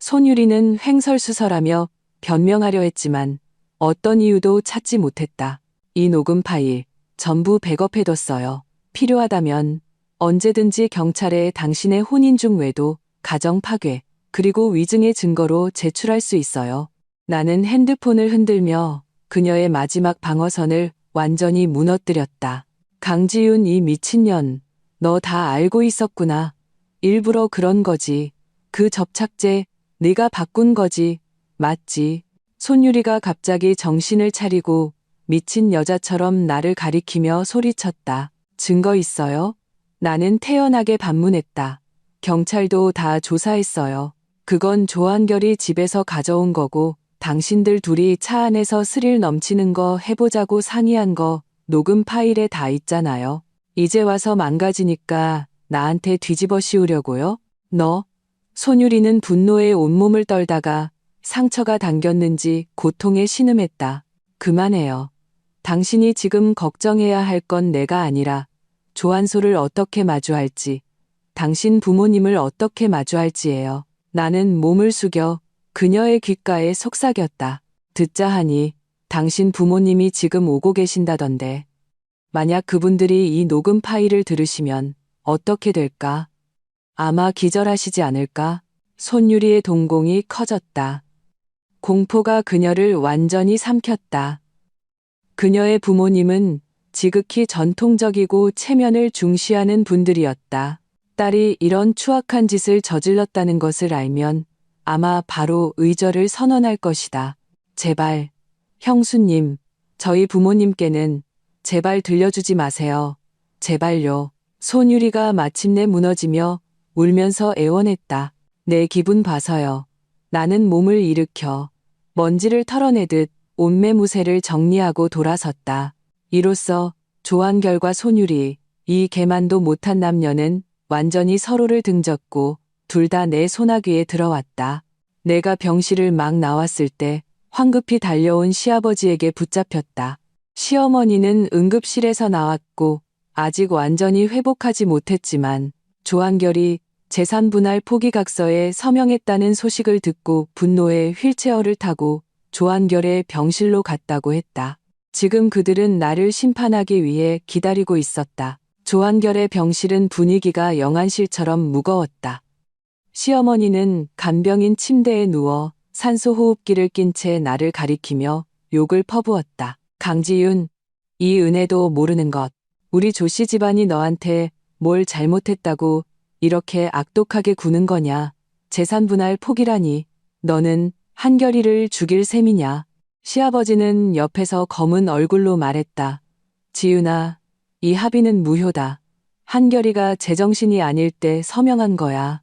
손유리는 횡설수설하며 변명하려 했지만 어떤 이유도 찾지 못했다. 이 녹음 파일 전부 백업해뒀어요. 필요하다면 언제든지 경찰에 당신의 혼인중 외도, 가정 파괴, 그리고 위증의 증거로 제출할 수 있어요. 나는 핸드폰을 흔들며 그녀의 마지막 방어선을 완전히 무너뜨렸다. 강지윤 이 미친년, 너 다 알고 있었구나. 일부러 그런 거지. 그 접착제 네가 바꾼 거지. 맞지? 손유리가 갑자기 정신을 차리고 미친 여자처럼 나를 가리키며 소리쳤다. 증거 있어요? 나는 태연하게 반문했다. 경찰도 다 조사했어요. 그건 조한결이 집에서 가져온 거고 당신들 둘이 차 안에서 스릴 넘치는 거 해보자고 상의한 거 녹음 파일에 다 있잖아요. 이제 와서 망가지니까 나한테 뒤집어 씌우려고요? 너? 손유리는 분노에 온몸을 떨다가 상처가 당겼는지 고통에 신음했다. 그만해요. 당신이 지금 걱정해야 할 건 내가 아니라 조한소를 어떻게 마주할지, 당신 부모님을 어떻게 마주할지예요. 나는 몸을 숙여 그녀의 귓가에 속삭였다. 듣자 하니 당신 부모님이 지금 오고 계신다던데. 만약 그분들이 이 녹음 파일을 들으시면 어떻게 될까? 아마 기절하시지 않을까? 손유리의 동공이 커졌다. 공포가 그녀를 완전히 삼켰다. 그녀의 부모님은 지극히 전통적이고 체면을 중시하는 분들이었다. 딸이 이런 추악한 짓을 저질렀다는 것을 알면 아마 바로 의절을 선언할 것이다. 제발, 형수님, 저희 부모님께는 제발 들려주지 마세요. 제발요. 손유리가 마침내 무너지며 울면서 애원했다. 내 기분 봐서요. 나는 몸을 일으켜 먼지를 털어내듯 옷매무새를 정리하고 돌아섰다. 이로써 조한결과 손유리, 이 개만도 못한 남녀는 완전히 서로를 등졌고 둘 다 내 소나귀에 들어왔다. 내가 병실을 막 나왔을 때 황급히 달려온 시아버지에게 붙잡혔다. 시어머니는 응급실에서 나왔고 아직 완전히 회복하지 못했지만 조한결이 재산분할 포기각서에 서명했다는 소식을 듣고 분노에 휠체어를 타고 조한결의 병실로 갔다고 했다. 지금 그들은 나를 심판하기 위해 기다리고 있었다. 조한결의 병실은 분위기가 영안실처럼 무거웠다. 시어머니는 간병인 침대에 누워 산소호흡기를 낀 채 나를 가리키며 욕을 퍼부었다. 강지윤, 이 은혜도 모르는 것. 우리 조씨 집안이 너한테 뭘 잘못했다고 이렇게 악독하게 구는 거냐. 재산분할 포기라니. 너는 한결이를 죽일 셈이냐. 시아버지는 옆에서 검은 얼굴로 말했다. 지윤아, 이 합의는 무효다. 한결이가 제정신이 아닐 때 서명한 거야.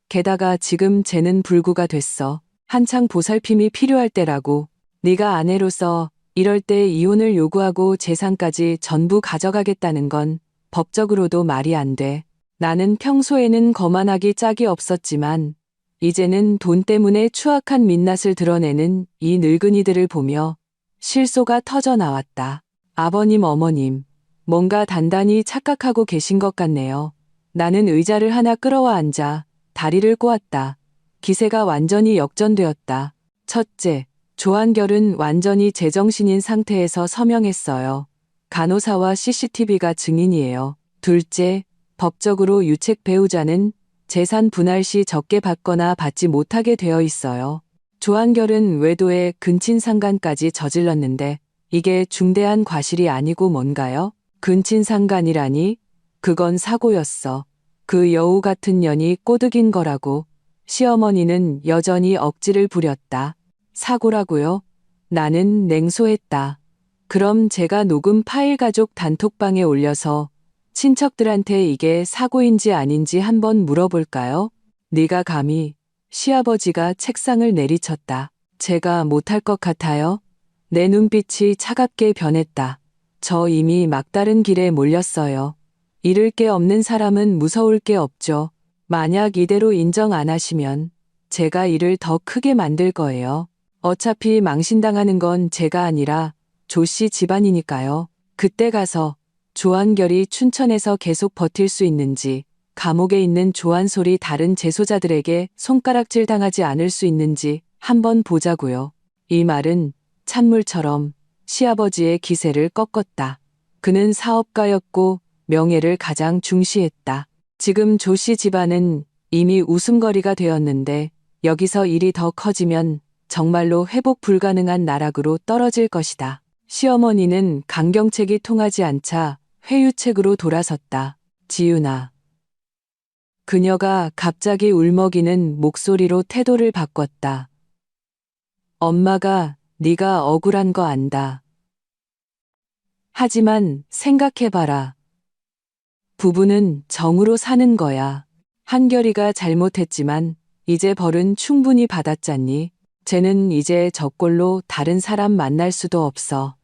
게다가 지금 쟤는 불구가 됐어. 한창 보살핌이 필요할 때라고. 네가 아내로서 이럴 때 이혼을 요구하고 재산까지 전부 가져가겠다는 건 법적으로도 말이 안 돼. 나는 평소에는 거만하기 짝이 없었지만 이제는 돈 때문에 추악한 민낯을 드러내는 이 늙은이들을 보며 실소가 터져 나왔다. 아버님, 어머님, 뭔가 단단히 착각하고 계신 것 같네요. 나는 의자를 하나 끌어와 앉아 다리를 꼬았다. 기세가 완전히 역전되었다. 첫째, 조한결은 완전히 제정신인 상태에서 서명했어요. 간호사와 CCTV가 증인이에요. 둘째, 법적으로 유책 배우자는 재산 분할 시 적게 받거나 받지 못하게 되어 있어요. 조한결은 외도에 근친상간까지 저질렀는데 이게 중대한 과실이 아니고 뭔가요? 근친상간이라니? 그건 사고였어. 그 여우 같은 년이 꼬드긴 거라고. 시어머니는 여전히 억지를 부렸다. 사고라고요? 나는 냉소했다. 그럼 제가 녹음 파일 가족 단톡방에 올려서 친척들한테 이게 사고인지 아닌지 한번 물어볼까요? 네가 감히. 시아버지가 책상을 내리쳤다. 제가 못할 것 같아요? 내 눈빛이 차갑게 변했다. 저 이미 막다른 길에 몰렸어요. 잃을 게 없는 사람은 무서울 게 없죠. 만약 이대로 인정 안 하시면 제가 일을 더 크게 만들 거예요. 어차피 망신당하는 건 제가 아니라 조씨 집안이니까요. 그때 가서 조한결이 춘천에서 계속 버틸 수 있는지, 감옥에 있는 조한솔이 다른 재소자들에게 손가락질 당하지 않을 수 있는지 한번 보자고요. 이 말은 찬물처럼 시아버지의 기세를 꺾었다. 그는 사업가였고 명예를 가장 중시했다. 지금 조씨 집안은 이미 웃음거리가 되었는데 여기서 일이 더 커지면 정말로 회복 불가능한 나락으로 떨어질 것이다. 시어머니는 강경책이 통하지 않자 회유책으로 돌아섰다. 지윤아. 그녀가 갑자기 울먹이는 목소리로 태도를 바꿨다. 엄마가 네가 억울한 거 안다. 하지만 생각해봐라. 부부는 정으로 사는 거야. 한결이가 잘못했지만 이제 벌은 충분히 받았잖니. 쟤는 이제 저 꼴로 다른 사람 만날 수도 없어.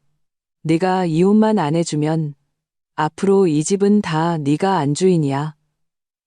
네가 이혼만 안 해주면 앞으로 이 집은 다 네가 안주인이야.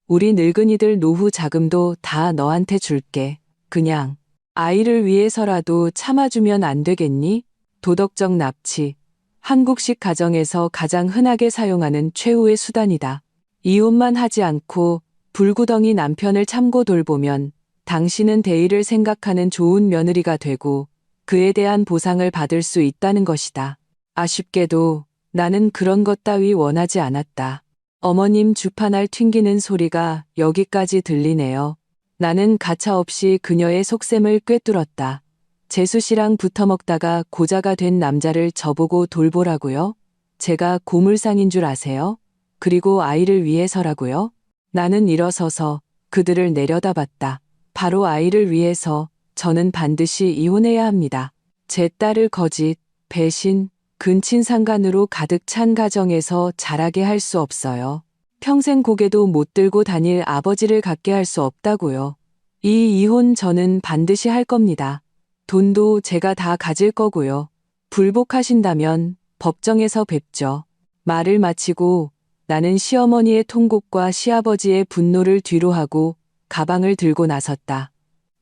우리 늙은이들 노후 자금도 다 너한테 줄게. 그냥 아이를 위해서라도 참아주면 안 되겠니? 도덕적 납치. 한국식 가정에서 가장 흔하게 사용하는 최후의 수단이다. 이혼만 하지 않고 불구덩이 남편을 참고 돌보면 당신은 대의를 생각하는 좋은 며느리가 되고 그에 대한 보상을 받을 수 있다는 것이다. 아쉽게도 나는 그런 것 따위 원하지 않았다. 어머님 주판알 튕기는 소리가 여기까지 들리네요. 나는 가차없이 그녀의 속셈을 꿰뚫었다. 재수 씨랑 붙어먹다가 고자가 된 남자를 저보고 돌보라고요? 제가 고물상인 줄 아세요? 그리고 아이를 위해서라고요? 나는 일어서서 그들을 내려다봤다. 바로 아이를 위해서 저는 반드시 이혼해야 합니다. 제 딸을 거짓, 배신, 근친상간으로 가득 찬 가정에서 자라게 할 수 없어요. 평생 고개도 못 들고 다닐 아버지를 갖게 할 수 없다고요. 이 이혼 저는 반드시 할 겁니다. 돈도 제가 다 가질 거고요. 불복하신다면 법정에서 뵙죠. 말을 마치고 나는 시어머니의 통곡과 시아버지의 분노를 뒤로하고 가방을 들고 나섰다.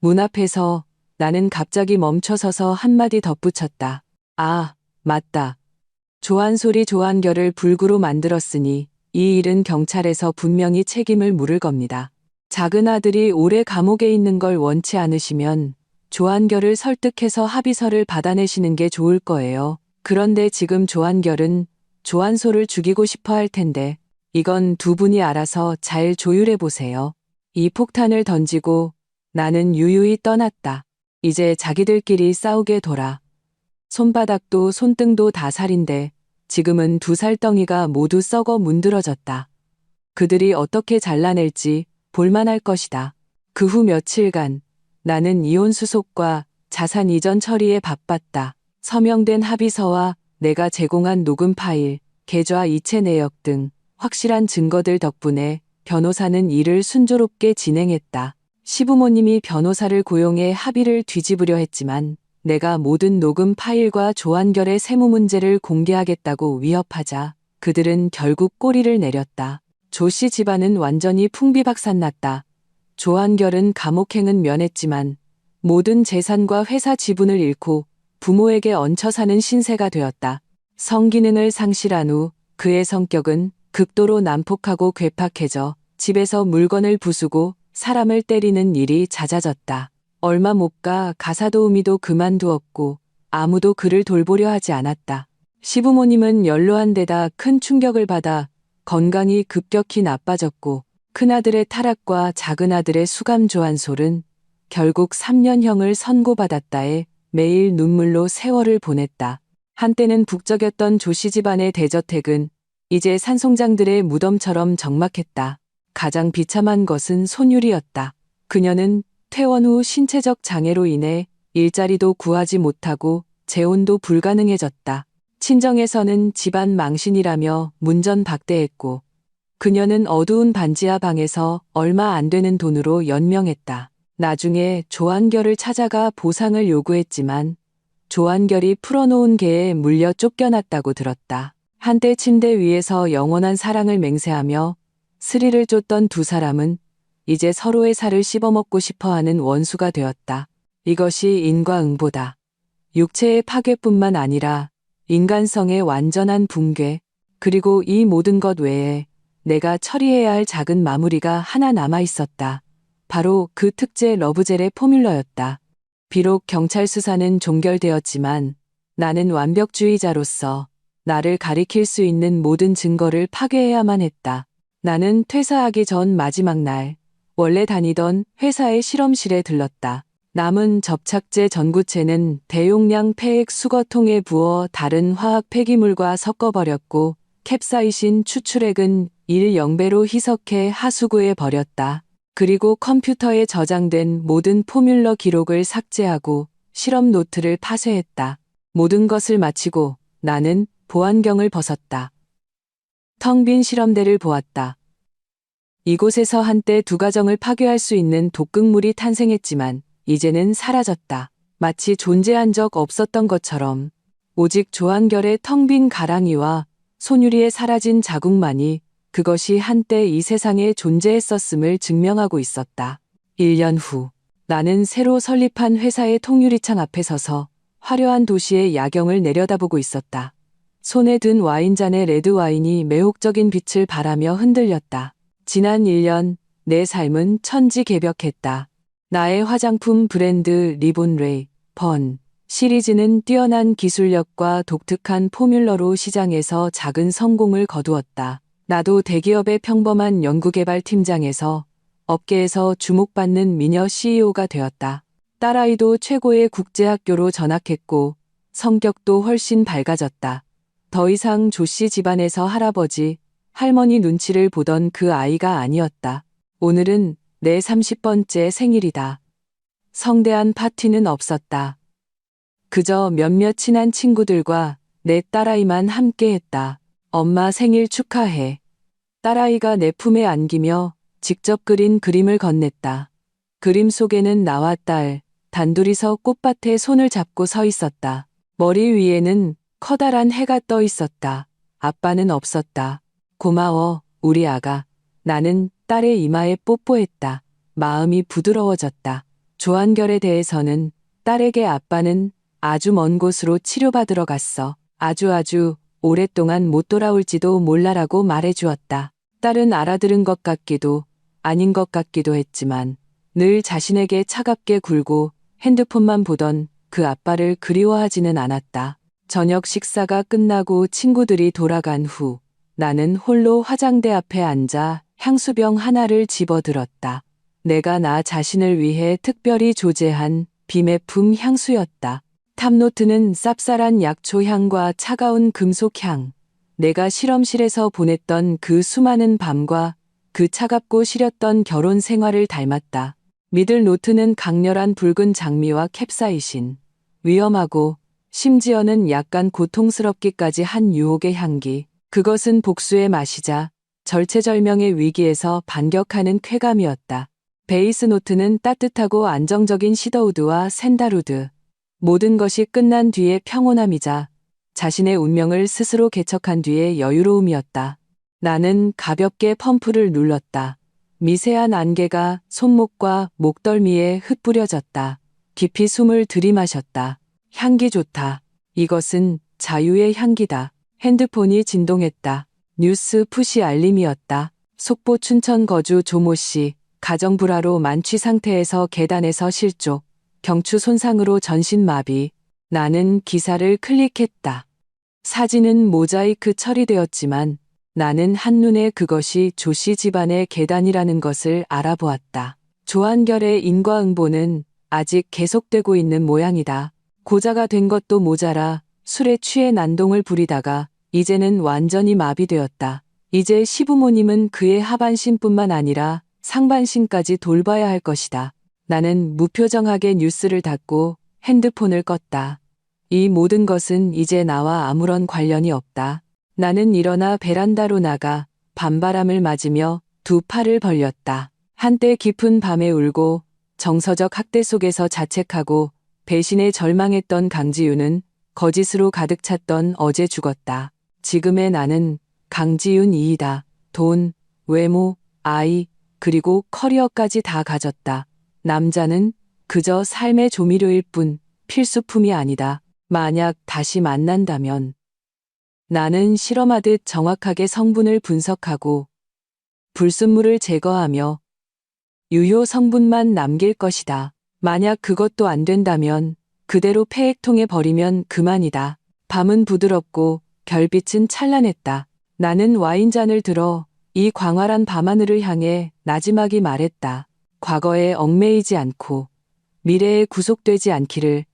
문 앞에서 나는 갑자기 멈춰서서 한마디 덧붙였다. 아, 맞다. 조한솔이 조한결을 불구로 만들었으니 이 일은 경찰에서 분명히 책임을 물을 겁니다. 작은 아들이 오래 감옥에 있는 걸 원치 않으시면 조한결을 설득해서 합의서를 받아내시는 게 좋을 거예요. 그런데 지금 조한결은 조한솔을 죽이고 싶어 할 텐데 이건 두 분이 알아서 잘 조율해 보세요. 이 폭탄을 던지고 나는 유유히 떠났다. 이제 자기들끼리 싸우게 둬라. 손바닥도 손등도 다 살인데 지금은 두 살덩이가 모두 썩어 문드러졌다. 그들이 어떻게 잘라낼지 볼만할 것이다. 그 후 며칠간 나는 이혼 수속과 자산 이전 처리에 바빴다. 서명된 합의서와 내가 제공한 녹음 파일, 계좌 이체 내역 등 확실한 증거들 덕분에 변호사는 일을 순조롭게 진행했다. 시부모님이 변호사를 고용해 합의를 뒤집으려 했지만 내가 모든 녹음 파일과 조한결의 세무 문제를 공개하겠다고 위협하자 그들은 결국 꼬리를 내렸다. 조씨 집안은 완전히 풍비박산났다. 조한결은 감옥행은 면했지만 모든 재산과 회사 지분을 잃고 부모에게 얹혀 사는 신세가 되었다. 성기능을 상실한 후 그의 성격은 극도로 난폭하고 괴팍해져 집에서 물건을 부수고 사람을 때리는 일이 잦아졌다. 얼마 못 가 가사도우미도 그만두었고 아무도 그를 돌보려 하지 않았다. 시부모님은 연로한 데다 큰 충격을 받아 건강이 급격히 나빠졌고 큰아들의 타락과 작은아들의 수감 조한솔은 결국 3년형을 선고받았다에 매일 눈물로 세월을 보냈다. 한때는 북적였던 조씨 집안의 대저택은 이제 산송장들의 무덤처럼 적막했다. 가장 비참한 것은 손율이었다. 그녀는 퇴원 후 신체적 장애로 인해 일자리도 구하지 못하고 재혼도 불가능해졌다. 친정에서는 집안 망신이라며 문전박대했고 그녀는 어두운 반지하 방에서 얼마 안 되는 돈으로 연명했다. 나중에 조한결을 찾아가 보상을 요구했지만 조한결이 풀어놓은 개에 물려 쫓겨났다고 들었다. 한때 침대 위에서 영원한 사랑을 맹세하며 스릴을 쫓던 두 사람은 이제 서로의 살을 씹어먹고 싶어하는 원수가 되었다. 이것이 인과응보다. 육체의 파괴뿐만 아니라 인간성의 완전한 붕괴, 그리고 이 모든 것 외에 내가 처리해야 할 작은 마무리가 하나 남아 있었다. 바로 그 특제 러브젤의 포뮬러였다. 비록 경찰 수사는 종결되었지만 나는 완벽주의자로서 나를 가리킬 수 있는 모든 증거를 파괴해야만 했다. 나는 퇴사하기 전 마지막 날, 원래 다니던 회사의 실험실에 들렀다. 남은 접착제 전구체는 대용량 폐액 수거통에 부어 다른 화학 폐기물과 섞어버렸고 캡사이신 추출액은 1:0배로 희석해 하수구에 버렸다. 그리고 컴퓨터에 저장된 모든 포뮬러 기록을 삭제하고 실험 노트를 파쇄했다. 모든 것을 마치고 나는 보안경을 벗었다. 텅 빈 실험대를 보았다. 이곳에서 한때 두 가정을 파괴할 수 있는 독극물이 탄생했지만 이제는 사라졌다. 마치 존재한 적 없었던 것처럼 오직 조한결의 텅 빈 가랑이와 손유리에 사라진 자국만이 그것이 한때 이 세상에 존재했었음을 증명하고 있었다. 1년 후 나는 새로 설립한 회사의 통유리창 앞에 서서 화려한 도시의 야경을 내려다보고 있었다. 손에 든 와인잔의 레드와인이 매혹적인 빛을 발하며 흔들렸다. 지난 1년 내 삶은 천지개벽했다. 나의 화장품 브랜드 리본레이, 번 시리즈는 뛰어난 기술력과 독특한 포뮬러로 시장에서 작은 성공을 거두었다. 나도 대기업의 평범한 연구개발 팀장에서 업계에서 주목받는 미녀 CEO가 되었다. 딸아이도 최고의 국제학교로 전학했고 성격도 훨씬 밝아졌다. 더 이상 조씨 집안에서 할아버지, 할머니 눈치를 보던 그 아이가 아니었다. 오늘은 내 30번째 생일이다. 성대한 파티는 없었다. 그저 몇몇 친한 친구들과 내 딸아이만 함께했다. 엄마 생일 축하해. 딸아이가 내 품에 안기며 직접 그린 그림을 건넸다. 그림 속에는 나와 딸, 단둘이서 꽃밭에 손을 잡고 서 있었다. 머리 위에는 커다란 해가 떠 있었다. 아빠는 없었다. 고마워, 우리 아가. 나는 딸의 이마에 뽀뽀했다. 마음이 부드러워졌다. 조한결에 대해서는 딸에게 아빠는 아주 먼 곳으로 치료받으러 갔어. 아주 오랫동안 못 돌아올지도 몰라라고 말해주었다. 딸은 알아들은 것 같기도 아닌 것 같기도 했지만 늘 자신에게 차갑게 굴고 핸드폰만 보던 그 아빠를 그리워하지는 않았다. 저녁 식사가 끝나고 친구들이 돌아간 후 나는 홀로 화장대 앞에 앉아 향수병 하나를 집어들었다. 내가 나 자신을 위해 특별히 조제한 비매품 향수였다. 탑노트는 쌉쌀한 약초 향과 차가운 금속 향. 내가 실험실에서 보냈던 그 수많은 밤과 그 차갑고 시렸던 결혼 생활을 닮았다. 미들 노트는 강렬한 붉은 장미와 캡사이신. 위험하고 심지어는 약간 고통스럽기까지 한 유혹의 향기. 그것은 복수의 맛이자 절체절명의 위기에서 반격하는 쾌감이었다. 베이스 노트는 따뜻하고 안정적인 시더우드와 샌달우드. 모든 것이 끝난 뒤의 평온함이자 자신의 운명을 스스로 개척한 뒤의 여유로움이었다. 나는 가볍게 펌프를 눌렀다. 미세한 안개가 손목과 목덜미에 흩뿌려졌다. 깊이 숨을 들이마셨다. 향기 좋다. 이것은 자유의 향기다. 핸드폰이 진동했다. 뉴스 푸시 알림이었다. 속보 춘천 거주 조모 씨, 가정 불화로 만취 상태에서 계단에서 실족, 경추 손상으로 전신마비. 나는 기사를 클릭했다. 사진은 모자이크 처리되었지만 나는 한눈에 그것이 조씨 집안의 계단이라는 것을 알아보았다. 조한결의 인과응보는 아직 계속되고 있는 모양이다. 고자가 된 것도 모자라 술에 취해 난동을 부리다가 이제는 완전히 마비되었다. 이제 시부모님은 그의 하반신뿐만 아니라 상반신까지 돌봐야 할 것이다. 나는 무표정하게 뉴스를 닫고 핸드폰을 껐다. 이 모든 것은 이제 나와 아무런 관련이 없다. 나는 일어나 베란다로 나가 밤바람을 맞으며 두 팔을 벌렸다. 한때 깊은 밤에 울고 정서적 학대 속에서 자책하고 배신에 절망했던 강지윤은 거짓으로 가득 찼던 어제 죽었다. 지금의 나는 강지윤 2이다. 돈, 외모, 아이, 그리고 커리어까지 다 가졌다. 남자는 그저 삶의 조미료일 뿐 필수품이 아니다. 만약 다시 만난다면 나는 실험하듯 정확하게 성분을 분석하고 불순물을 제거하며 유효 성분만 남길 것이다. 만약 그것도 안 된다면 그대로 폐액통에 버리면 그만이다. 밤은 부드럽고 별빛은 찬란했다. 나는 와인잔을 들어 이 광활한 밤하늘을 향해 나지막이 말했다. 과거에 얽매이지 않고 미래에 구속되지 않기를